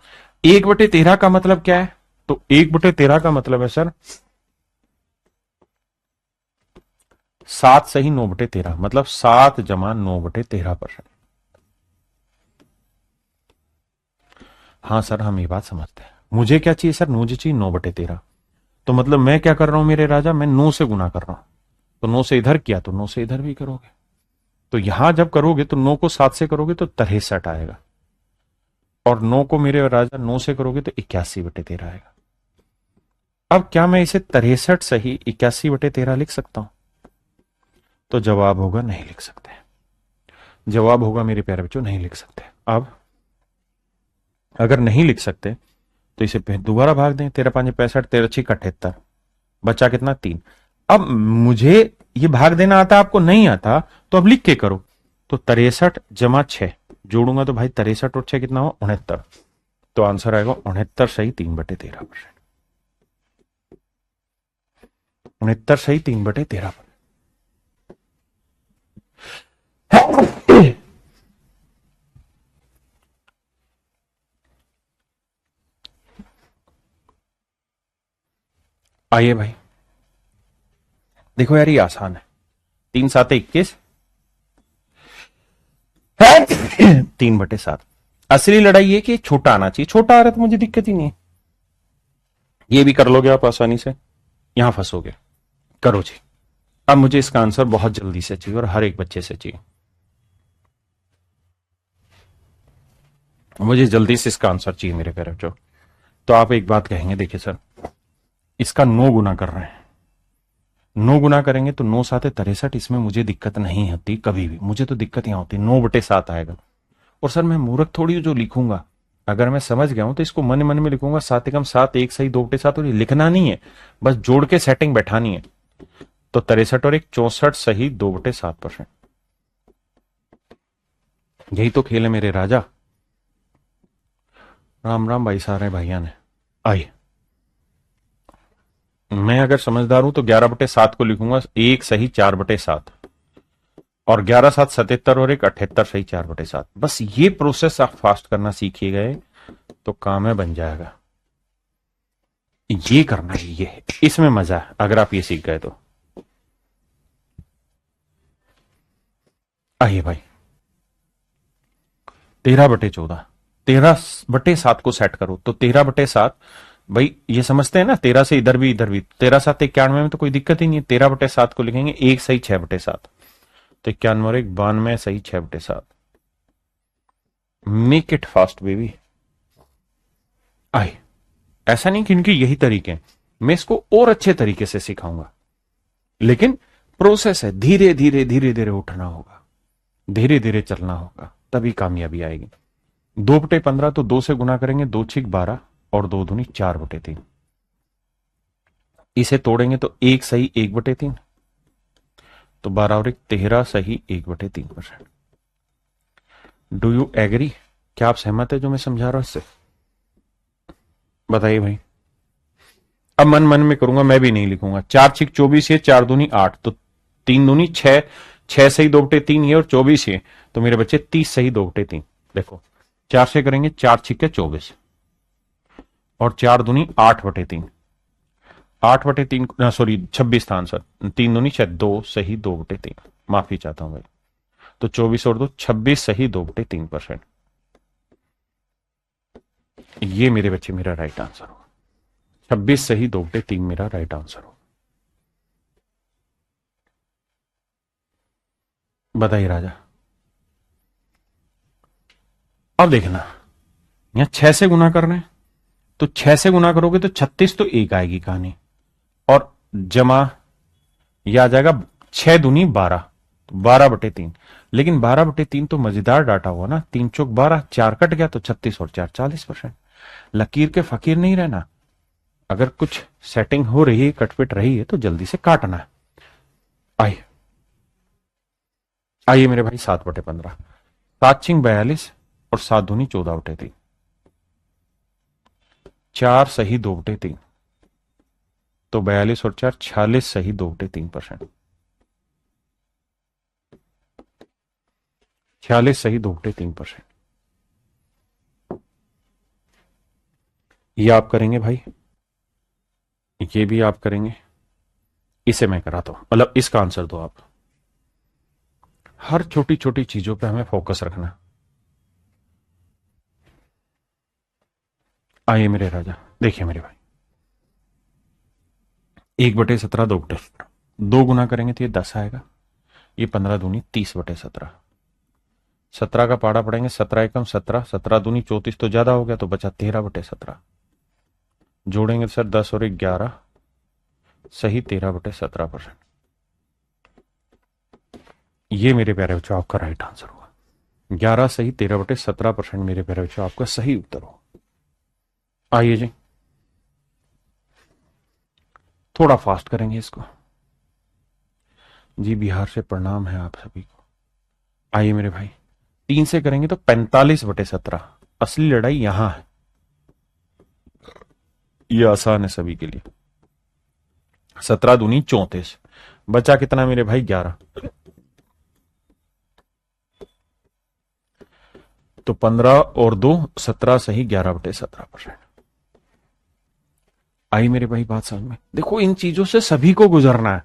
1/13 का मतलब क्या है? तो 1/13 का मतलब है सर 7 सही 9/13, मतलब 7 जमा 9/13%। हाँ सर हम ये बात समझते हैं। मुझे क्या चाहिए सर? मुझे चाहिए 9/13। तो मतलब मैं क्या कर रहा हूं मेरे राजा? मैं 9 से गुना कर रहा हूं। तो 9 से इधर किया तो 9 से इधर भी करोगे। तो यहां जब करोगे तो 9 को 7 से करोगे तो 63 आएगा, और 9 को मेरे राजा 9 से करोगे तो 81/13 आएगा। अब क्या मैं इसे 63 सही 81/13 लिख सकता हूं? तो जवाब होगा नहीं लिख सकते। जवाब होगा मेरे प्यारे बच्चों नहीं लिख सकते। अब अगर नहीं लिख सकते तो इसे दोबारा भाग दें। 13 5 65, 13 6 78, बचा कितना? 3। अब मुझे ये भाग देना आता, आपको नहीं आता, तो अब लिख के करो। तो 63 जमा 6 जोड़ूंगा तो भाई 63 और 6 कितना हो? 69। तो आंसर आएगा 69 सही 3/13%। 69 सही 3/13। आइए भाई देखो यार ये आसान है। 3 7 21, 3/7। असली लड़ाई है कि छोटा आना चाहिए। छोटा आ रहा तो मुझे दिक्कत ही नहीं है, ये भी कर लोगे आप आसानी से। यहां फंसोगे। करो जी। अब मुझे इसका आंसर बहुत जल्दी से चाहिए और हर एक बच्चे से चाहिए। मुझे जल्दी से इसका आंसर चाहिए मेरे प्यारे बच्चों। तो आप एक बात कहेंगे, देखिए सर इसका 9 गुना कर रहे हैं, 9 गुना करेंगे तो 9 7 63, इसमें मुझे दिक्कत नहीं होती कभी भी। मुझे तो दिक्कत यहां होती 9/7 आएगा। और सर मैं मूर्ख थोड़ी जो लिखूंगा, अगर मैं समझ गया हूं तो इसको मन मन में लिखूंगा। 7 एकम 7, 1 सही 2/7, और लिखना नहीं है, बस जोड़ के सेटिंग बैठानी है। तो 63 और 1 64 सही 2/7%। यही तो खेल है मेरे राजा। राम राम भाई सारे भाइया ने। आइए मैं अगर समझदार हूं तो 11/7 को लिखूंगा 1 सही 4/7, और 11 7 77 और 1 78 सही 4/7। बस ये प्रोसेस आप फास्ट करना सीखिए गए तो काम है बन जाएगा। ये करना है, ये इसमें मजा है अगर आप ये सीख गए तो। आइए भाई 13/14, 13/7 को सेट करो तो 13/7, भाई ये समझते हैं ना, 13 से इधर भी 13×7 = 91 में तो कोई दिक्कत ही नहीं है। 13/7 को लिखेंगे 1 सही 6/7, तो 91 और 1 92 सही 6/7। Make it fast baby. आई ऐसा नहीं कि इनके यही तरीके हैं, मैं इसको और अच्छे तरीके से सिखाऊंगा, लेकिन प्रोसेस है, धीरे धीरे धीरे धीरे उठना होगा, धीरे धीरे चलना होगा, तभी कामयाबी आएगी। 2/15 तो 2 से गुना करेंगे, 2 छिक 12 और 2 दूनी 4/3। इसे तोड़ेंगे तो 1 सही 1/3, तो 12 और 1 13 सही 1/3%। Do you agree? क्या आप सहमत है जो मैं समझा रहा हूं इससे? बताइए भाई। अब मन मन में करूंगा, मैं भी नहीं लिखूंगा। 4 छिक 24 है, 4 दूनी 8, तो 3 दूनी 6, 6 सही 2/3 है और 24 है, तो मेरे बच्चे 30 सही 2/3। देखो 4 से करेंगे, 4 छिक 24 और 4 दूनी 8/3, 8/3 सॉरी 26 था आंसर, 3 दूनी 6, 2 सही 2/3। माफी चाहता हूं भाई। तो 24 और 2 26 सही 2/3%। ये मेरे बच्चे मेरा राइट आंसर होगा। 26 सही 2/3 मेरा राइट आंसर होगा। बताइए राजा। अब देखना, यहां 6 से गुना करना है, तो 6 से गुना करोगे तो 36, तो 1 आएगी कहानी, और जमा यह आ जाएगा 6 दूनी 12, तो 12/3। लेकिन 12/3 तो मजेदार डाटा हुआ ना, 3 चौक 12, 4 कट गया तो 36 और 4 40%। लकीर के फकीर नहीं रहना, अगर कुछ सेटिंग हो रही है, कटपिट रही है, तो जल्दी से काटना है। आइए आइए मेरे भाई, 7/15, 7 छिंग 42 और 7 दूनी 14/3, 4 सही 2/3, तो 42 और 4 46 सही 2/3%, 46 सही 2/3%। ये आप करेंगे भाई, ये भी आप करेंगे, इसे मैं कराता हूं, मतलब इसका आंसर दो आप। हर छोटी छोटी चीजों पे हमें फोकस रखना। आइए मेरे राजा, देखिए मेरे भाई, 1/17 2 गुना करेंगे तो ये 10 आएगा, ये 15 दूनी 30/17, 17 का पाड़ा पड़ेंगे, 17 एकम 17, 17 दूनी 34, तो ज्यादा हो गया, तो बचा 13/17। जोड़ेंगे सर 10 और 11 सही 13/17%। ये मेरे प्यारे बच्चों आपका राइट आंसर होगा। 11 सही 13/17% मेरे प्यारे बच्चों आपका सही उत्तर हो। आइए जी, थोड़ा फास्ट करेंगे इसको। जी बिहार से प्रणाम है आप सभी को। आइए मेरे भाई, 3 से करेंगे तो 45/17। असली लड़ाई यहां है, ये आसान है सभी के लिए। 17 दूनी 34, बचा कितना मेरे भाई 11, तो 15 और 2 17 सही 11/17%। आई मेरे भाई बात समझ में? देखो इन चीजों से सभी को गुजरना है।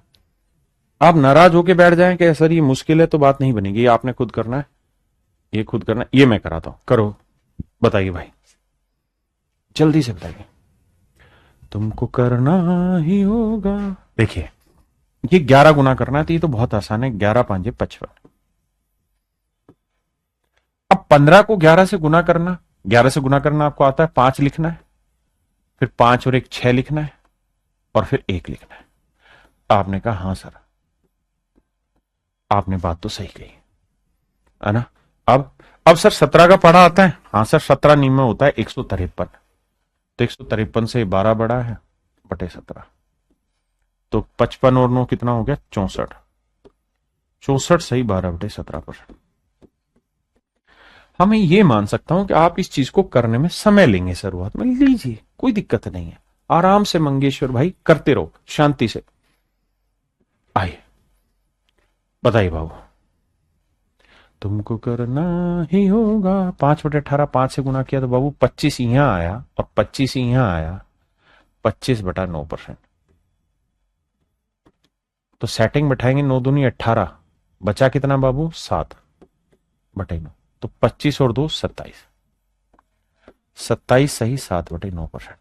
आप नाराज होके बैठ जाएं कि सर ये मुश्किल है, तो बात नहीं बनेगी। ये आपने खुद करना है, ये खुद करना है, ये मैं कराता हूं, करो। बताइए भाई, जल्दी से बताइए। तुमको करना ही होगा। देखिए ये 11 गुना करना है, तो ये तो बहुत आसान है, 11 5 55। अब 15 को 11 से गुना करना, 11 से गुना करना आपको आता है, 5 लिखना है, फिर 5 और 1 6 लिखना है, और फिर 1 लिखना है। आपने कहा हाँ सर, आपने बात तो सही कही है ना। अब सर 17 का पढ़ा आता है? हाँ सर, 17 नियम में होता है 153, तो 153 से 12 बड़ा है बटे 17, तो 55 और 9 कितना हो गया 64, 64 सही 12/17%। हाँ मैं ये मान सकता हूं कि आप इस चीज को करने में समय लेंगे, शुरुआत में लीजिए, कोई दिक्कत नहीं है, आराम से मंगेश्वर भाई करते रहो शांति से। आइए बताइए बाबू। तुमको करना ही होगा, 5/18, 5 से गुना किया तो बाबू 25 यहां आया और 25 यहां आया, 25/9%। तो सेटिंग बैठाएंगे, 9 दूनी 18, बचा कितना बाबू 7/9, तो 25 और 2 27। 27 सही 7/9%।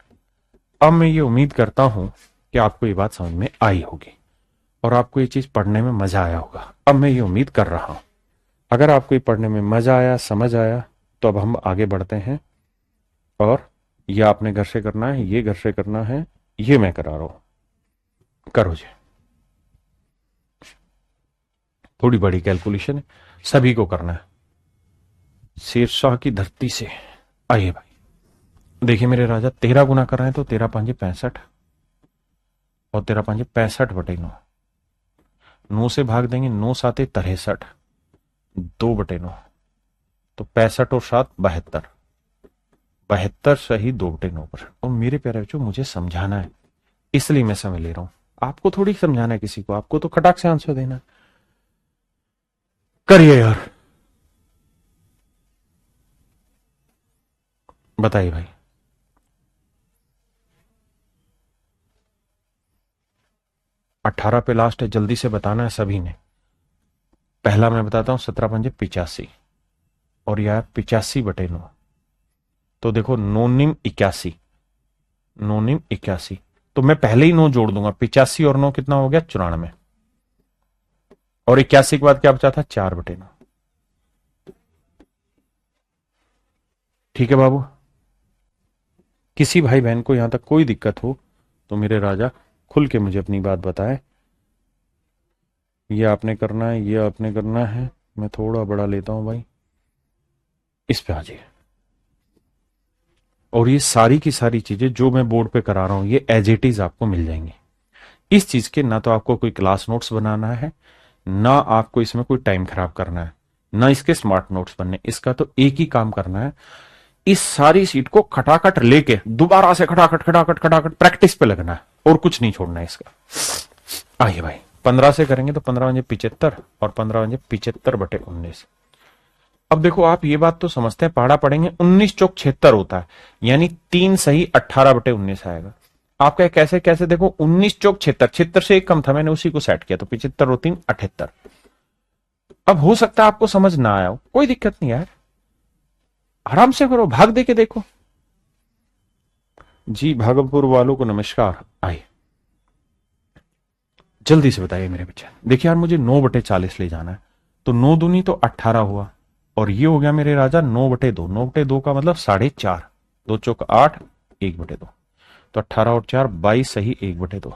अब मैं ये उम्मीद करता हूं कि आपको ये बात समझ में आई होगी और आपको ये चीज पढ़ने में मजा आया होगा। अब मैं ये उम्मीद कर रहा हूं, अगर आपको ये पढ़ने में मजा आया, समझ आया, तो अब हम आगे बढ़ते हैं। और ये आपने घर से करना है, ये घर से करना है, ये मैं करा रहा हूं। करो जी। थोड़ी बड़ी कैलकुलेशन है, सभी को करना है। शेरशाह की धरती से। आइए भाई, देखिए मेरे राजा, 13 गुना कर रहे हैं तो 13 5 65 और 13 5 65/9। 9 से भाग देंगे, 9 7 63, 2/9। तो 65 और 7 72, 72 सही 2/9%। और मेरे प्यारे बच्चों, मुझे समझाना है, इसलिए मैं समय ले रहा हूं। आपको थोड़ी समझाना है किसी को, आपको तो खटाक से आंसर देना है। करिए यार, बताइए भाई। 18 पे लास्ट है, जल्दी से बताना है सभी ने। पहला मैं बताता हूं, 17 पंजे 85 और यह है 85/9। तो देखो, नोनिम 81, नोनिम 81, तो मैं पहले ही 9 जोड़ दूंगा। 85 और 9 कितना हो गया? 94। और 81 के बाद क्या बचा था? 4/9। ठीक है बाबू, किसी भाई बहन को यहां तक कोई दिक्कत हो तो मेरे राजा खुल के मुझे अपनी बात बताए। ये आपने करना है, ये आपने करना है। मैं थोड़ा बड़ा लेता हूं भाई, इस पे आ जाइए। और ये सारी की सारी चीजें जो मैं बोर्ड पे करा रहा हूं, ये एज इट इज आपको मिल जाएंगी। इस चीज के ना तो आपको कोई क्लास नोट्स बनाना है, ना आपको इसमें कोई टाइम खराब करना है, ना इसके स्मार्ट नोट्स बनने। इसका तो एक ही काम करना है, इस सारी सीट को खटाखट लेके दोबारा से खटाखट खटाखट खटाखट प्रैक्टिस पे लगना है और कुछ नहीं छोड़ना है इसका। आइए भाई, 15 से करेंगे तो 15 पंजे 75 और 15 पंजे 75/19। अब देखो, आप ये बात तो समझते हैं, पहाड़ा पढ़ेंगे 19 चौक 76 होता है, यानी 3 सही 18/19 आएगा। आपका कैसे कैसे देखो, 19 चौक 76, 76 से एक कम था, मैंने उसी को सेट किया, तो 75 और 3 78। अब हो सकता है आपको समझ ना आया हो, कोई दिक्कत नहीं यार, आराम से करो, भाग दे के देखो। जी भागलपुर वालों को नमस्कार। आइए जल्दी से बताइए मेरे बच्चे। देखिए यार, मुझे 9/40 ले जाना है, तो 9 दूनी तो 18 हुआ, और ये हो गया मेरे राजा 9/2। 9/2 का मतलब 4.5, 2 चौक 8, 1/2, तो 18 और 4 22 सही 1/2।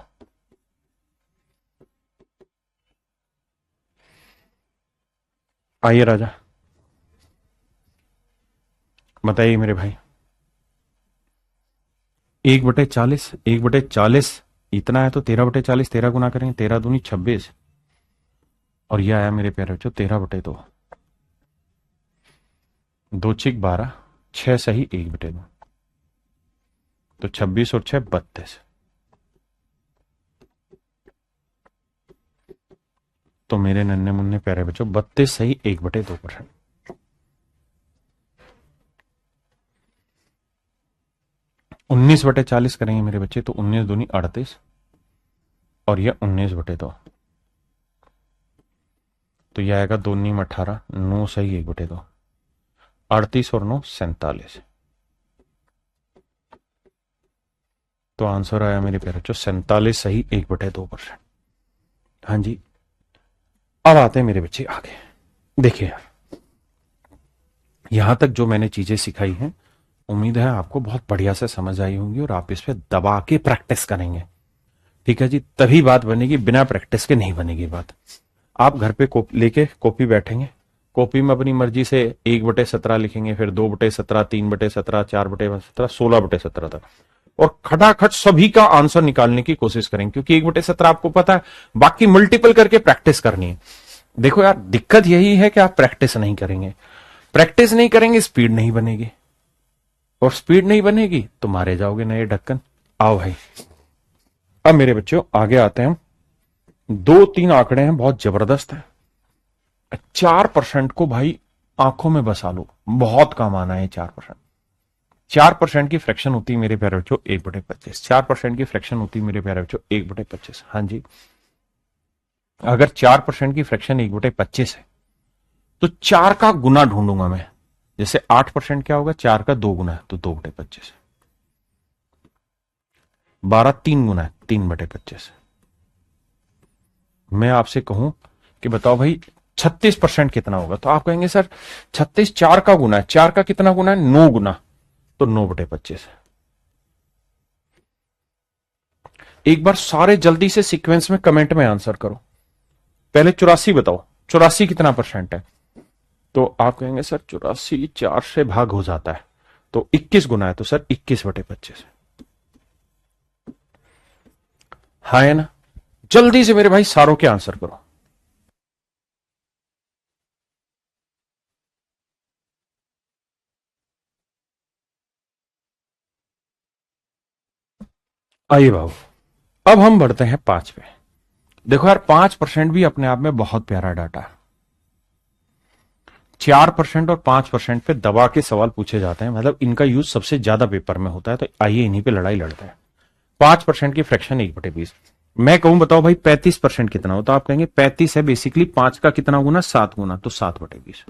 आइए राजा, बताइए मेरे भाई। 1/40, 1/40 इतना है, तो 13/40, 13 गुना करेंगे, 13 दूनी 26, और यह आया मेरे प्यारे बच्चों 13/2। 2 छिक 12, 6 सही 1/2, तो 26 और 6 32। तो मेरे नन्हे मुन्ने प्यारे बच्चों, 32 सही 1/2%। 19/40 करेंगे मेरे बच्चे, तो 19 दूनी 38 और यह 19/2, तो यह आएगा 2 नीम 18, 9 सही 1/2, 38 और 9 47। तो आंसर आया मेरे प्यारे बच्चों 47 सही 1/2%। हाँ जी, अब आते हैं मेरे बच्चे आगे। देखिए यार, यहां तक जो मैंने चीजें सिखाई हैं, उम्मीद है आपको बहुत बढ़िया से समझ आई होंगी और आप इस पे दबा के प्रैक्टिस करेंगे। ठीक है जी, तभी बात बनेगी, बिना प्रैक्टिस के नहीं बनेगी बात। आप घर पे लेके कॉपी बैठेंगे, कॉपी में अपनी मर्जी से 1/17 लिखेंगे, फिर 2/17, 3/17, 4/17, 16/17 तक, और खटाखट सभी का आंसर निकालने की कोशिश करेंगे, क्योंकि 1/17 आपको पता है, बाकी मल्टीपल करके प्रैक्टिस करनी है। देखो यार, दिक्कत यही है कि आप प्रैक्टिस नहीं करेंगे, प्रैक्टिस नहीं करेंगे, स्पीड नहीं बनेगी, और स्पीड नहीं बनेगी तो मारे जाओगे नए ढक्कन। आओ भाई, अब मेरे बच्चों आगे आते हैं। 2-3 आंकड़े हैं, बहुत जबरदस्त है। 4% को भाई आंखों में बसा लो, बहुत कम आना है 4%। 4% की फ्रैक्शन होती है मेरे प्यारे बच्चों 1/25। 4% की फ्रैक्शन होती है मेरे प्यारे बच्चों 1/25। हाँ जी, अगर 4% की फ्रैक्शन 1/25 है, तो 4 का गुना ढूंढूंगा मैं। जैसे 8% क्या होगा, 4 का 2 गुना है तो 2/25। 12 3 गुना है, 3/25। मैं आपसे कहूं कि बताओ भाई 36% कितना होगा, तो आप कहेंगे सर 36 4 का गुना है, 4 का कितना गुना है, 9 गुना, तो 9/25। एक बार सारे जल्दी से सीक्वेंस में कमेंट में आंसर करो। पहले 84 बताओ, 84 कितना परसेंट है, तो आप कहेंगे सर 84 4 से भाग हो जाता है तो 21 गुना है, तो सर 21/25। हाँ है ना। जल्दी से मेरे भाई सारों के आंसर करो। आइए बाबू, अब हम बढ़ते हैं 5 पे। देखो यार 5% भी अपने आप में बहुत प्यारा डाटा है। 4% और 5% पे दबा के सवाल पूछे जाते हैं, मतलब इनका यूज सबसे ज्यादा पेपर में होता है, तो आइए इन्हीं पे लड़ाई लड़ते हैं। 5% की फ्रैक्शन 1/20। मैं कहूं बताओ भाई 35% कितना होता है, आप कहेंगे 35 है बेसिकली 5 का कितना गुना, 7 गुना, तो 7/20।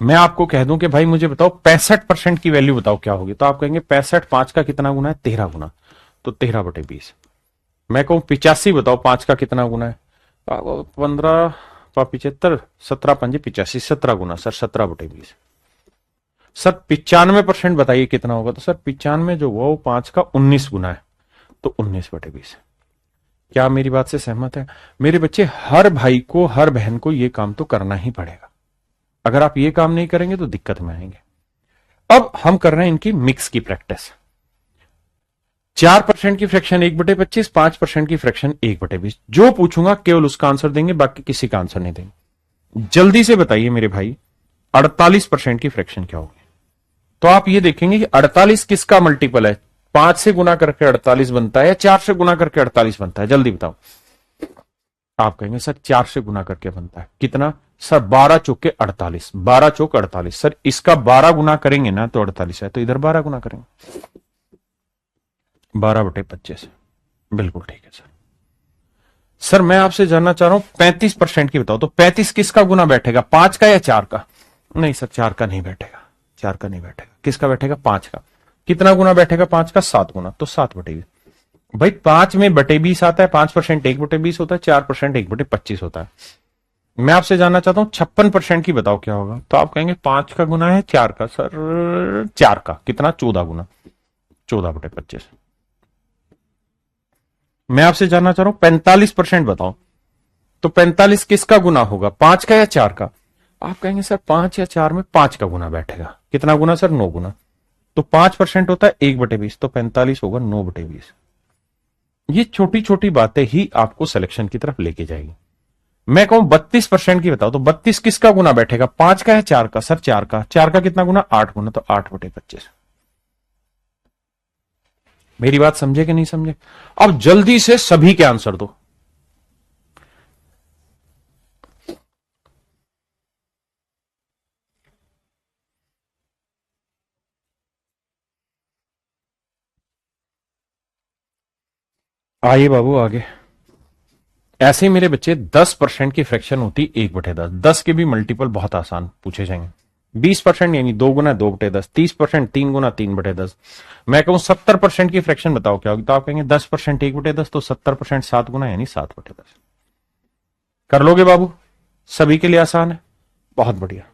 मैं आपको कह दूं कि भाई मुझे बताओ 65% की वैल्यू बताओ क्या होगी, तो आप कहेंगे 65 5 का कितना गुना है, 13 गुना, तो 13/20। मैं कहूं 85 बताओ 5 का कितना गुना है, 15 75 17 पंजे 85, 17 गुना, सर 17/20। सर 95% बताइए कितना होगा, तो सर 95 जो हुआ वो 5 का 19 गुना है, तो 19/20। क्या मेरी बात से सहमत है मेरे बच्चे? हर भाई को हर बहन को ये काम तो करना ही पड़ेगा। अगर आप ये काम नहीं करेंगे तो दिक्कत में आएंगे। अब हम कर रहे हैं इनकी मिक्स की प्रैक्टिस। 4% की फ्रैक्शन 1/25, 5% की फ्रैक्शन 1/20। जो पूछूंगा केवल उसका आंसर देंगे, बाकी किसी का आंसर नहीं देंगे। जल्दी से बताइए मेरे भाई 48% की फ्रैक्शन क्या होगी, तो आप ये देखेंगे कि 48 किसका मल्टीपल है, 5 से गुना करके 48 बनता है या 4 से गुना करके 48 बनता है, जल्दी बताओ। आप कहेंगे सर 4 से गुना करके बनता है, कितना सर, 12 चौके 48, 12 चौक 48। सर इसका 12 गुना करेंगे ना तो 48 है, तो इधर 12 गुना करेंगे, 12/25। बिल्कुल ठीक है सर। सर मैं आपसे जानना चाह रहा हूं 35% की बताओ, तो 35 किसका गुना बैठेगा, 5 का या 4 का? नहीं सर 4 का नहीं बैठेगा, 4 का नहीं बैठेगा, किसका बैठेगा, 5 का। कितना गुना बैठेगा 5 का, 7 गुना, तो 7/20। भाई 5 में बटे 20 आता है, 5% 1/20 होता है, 4% 1/25 होता है। मैं आपसे जानना चाहता हूं 56% की बताओ क्या होगा, तो आप कहेंगे 5 का गुना है 4 का, सर 4 का कितना, 14 गुना, 14/25। मैं आपसे जानना चाह रहा हूं 45% बताओ, तो 45 किसका गुना होगा, 5 का या 4 का? आप कहेंगे सर 5 या 4 में 5 का गुना बैठेगा, कितना गुना सर, 9 गुना, तो 5% होता है 1/20, तो 45 होगा 9/20। ये छोटी छोटी बातें ही आपको सिलेक्शन की तरफ लेके जाएगी। मैं कहूं 32% की बताओ, तो 32 किसका गुना बैठेगा, 5 का है 4 का, सर 4 का, 4 का कितना गुना, 8 गुना, तो 8/25। मेरी बात समझे कि नहीं समझे? अब जल्दी से सभी के आंसर दो। आइए बाबू आगे। ऐसे ही मेरे बच्चे 10% की फ्रैक्शन होती 1/10, 10 के भी मल्टीपल बहुत आसान पूछे जाएंगे। 20% यानी 2 गुना 2/10, 30% 3 गुना 3/10। मैं कहूं 70% की फ्रैक्शन बताओ क्या होगी, तो आप कहेंगे 10% 1/10, तो 70% 7 गुना यानी 7/10। कर लोगे बाबू? सभी के लिए आसान है, बहुत बढ़िया।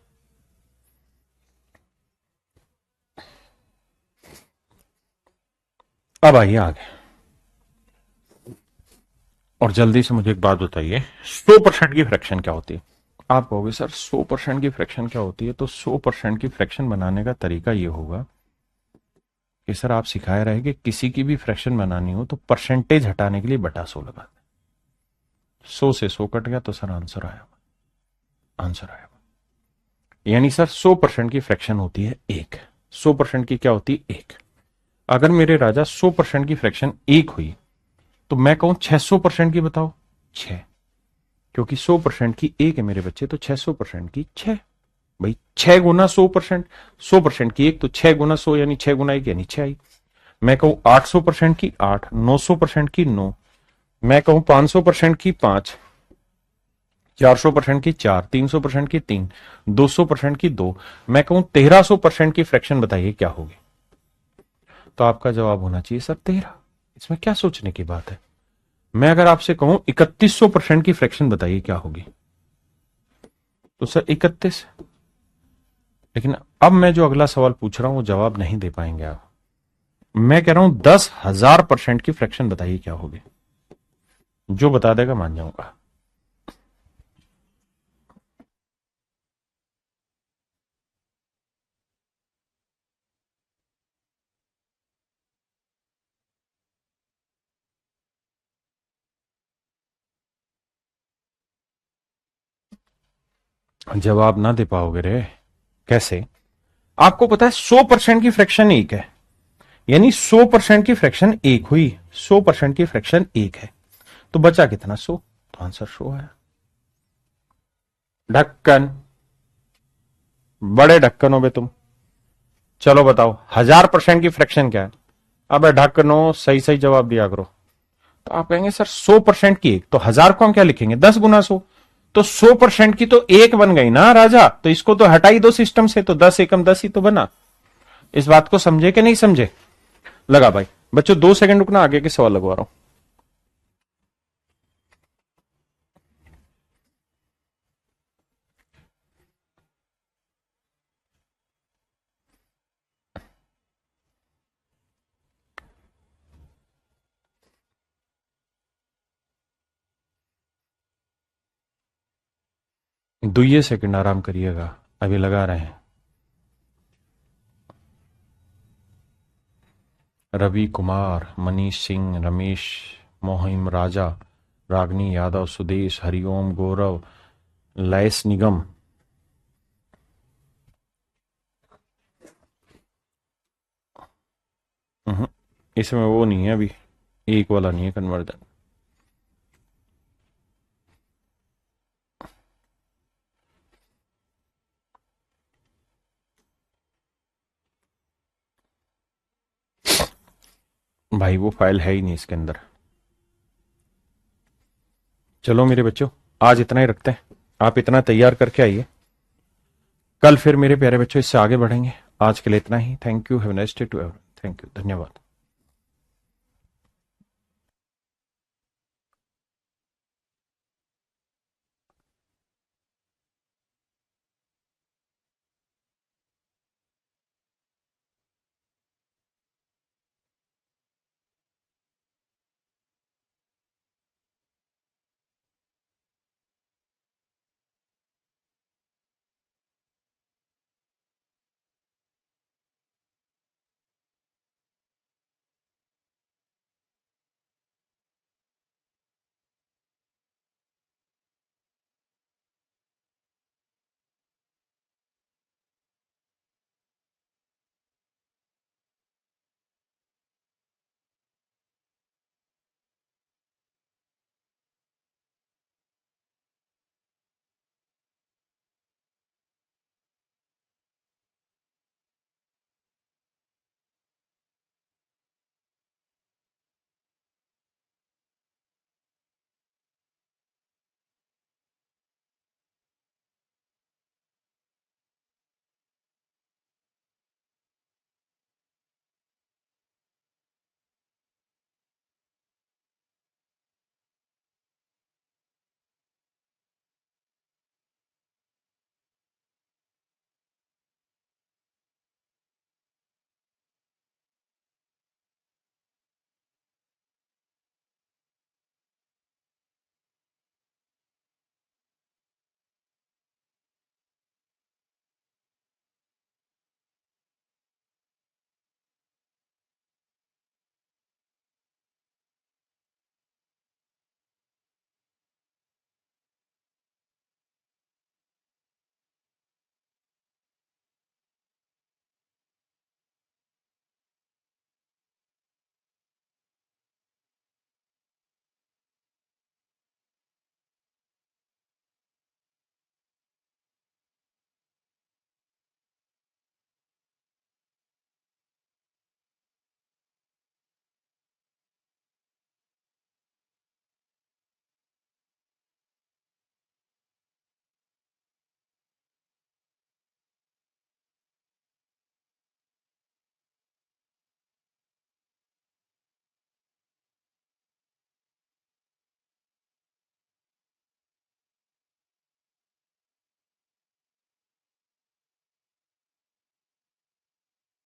अब आइए आगे, और जल्दी से मुझे एक बात बताइए 100% की फ्रैक्शन क्या होती है? आप कहोगे सर 100% की फ्रैक्शन क्या होती है, तो 100% की फ्रैक्शन बनाने का तरीका ये होगा कि सर आप सिखाए रहे कि किसी की भी फ्रैक्शन बनानी हो तो परसेंटेज हटाने के लिए बटा 100 लगा दें। 100 से 100 कट गया तो सर आंसर आया, आंसर आया। यानी सर 100% की फ्रैक्शन होती है 1, 100% की क्या होती है 1। अगर मेरे राजा 100% की फ्रैक्शन 1 हुई तो मैं कहूं 600% की बताओ 6, क्योंकि 100% की 1 है मेरे बच्चे, तो 600% की 6। भाई 6 गुना 100%, 100% की 1 तो 6 गुना 100 यानी 6 गुना 1 यानी 6 आई। मैं कहूं 800% की 8, 900% की 9, मैं कहूं 500% की 5, 400% की 4, 300% की 3, 200% की 2, मैं कहूं 1300% की फ्रैक्शन बताइए क्या होगी। तो आपका जवाब होना चाहिए सर 13। इसमें क्या सोचने की बात है। मैं अगर आपसे कहूं 3100% की फ्रैक्शन बताइए क्या होगी, तो सर 31। लेकिन अब मैं जो अगला सवाल पूछ रहा हूं वो जवाब नहीं दे पाएंगे आप। मैं कह रहा हूं 10,000% की फ्रैक्शन बताइए क्या होगी। जो बता देगा मान जाऊंगा। जवाब ना दे पाओगे रे। कैसे। आपको पता है 100% की फ्रैक्शन एक है, यानी 100% की फ्रैक्शन एक हुई, 100% की फ्रैक्शन एक है, तो बचा कितना 100, तो आंसर 100 है। ढक्कन, बड़े ढक्कन हो बे तुम। चलो बताओ 1000% की फ्रैक्शन क्या है। अब ढक्कनो सही सही जवाब दिया करो। तो आप कहेंगे सर 100% की एक, तो 1000 को हम क्या लिखेंगे 10 गुना 100, तो 100% की तो एक बन गई ना राजा, तो इसको तो हटा ही दो सिस्टम से, तो 10 एकम 10 ही तो बना। इस बात को समझे कि नहीं समझे। लगा भाई। बच्चों 2 सेकंड रुकना, आगे के सवाल लगवा रहा हूं। 2 सेकंड आराम करिएगा, अभी लगा रहे हैं। रवि कुमार, मनीष सिंह, रमेश, मोहिम राजा, रागनी यादव, सुदेश, हरिओम, गौरव, लयस निगम। इसमें वो नहीं है अभी, एक वाला नहीं है कन्वर्जन। भाई वो फाइल है ही नहीं इसके अंदर। चलो मेरे बच्चों, आज इतना ही रखते हैं। आप इतना तैयार करके आइए, कल फिर मेरे प्यारे बच्चों इससे आगे बढ़ेंगे। आज के लिए इतना ही। Thank you, have a nice day to everyone. Thank you, धन्यवाद।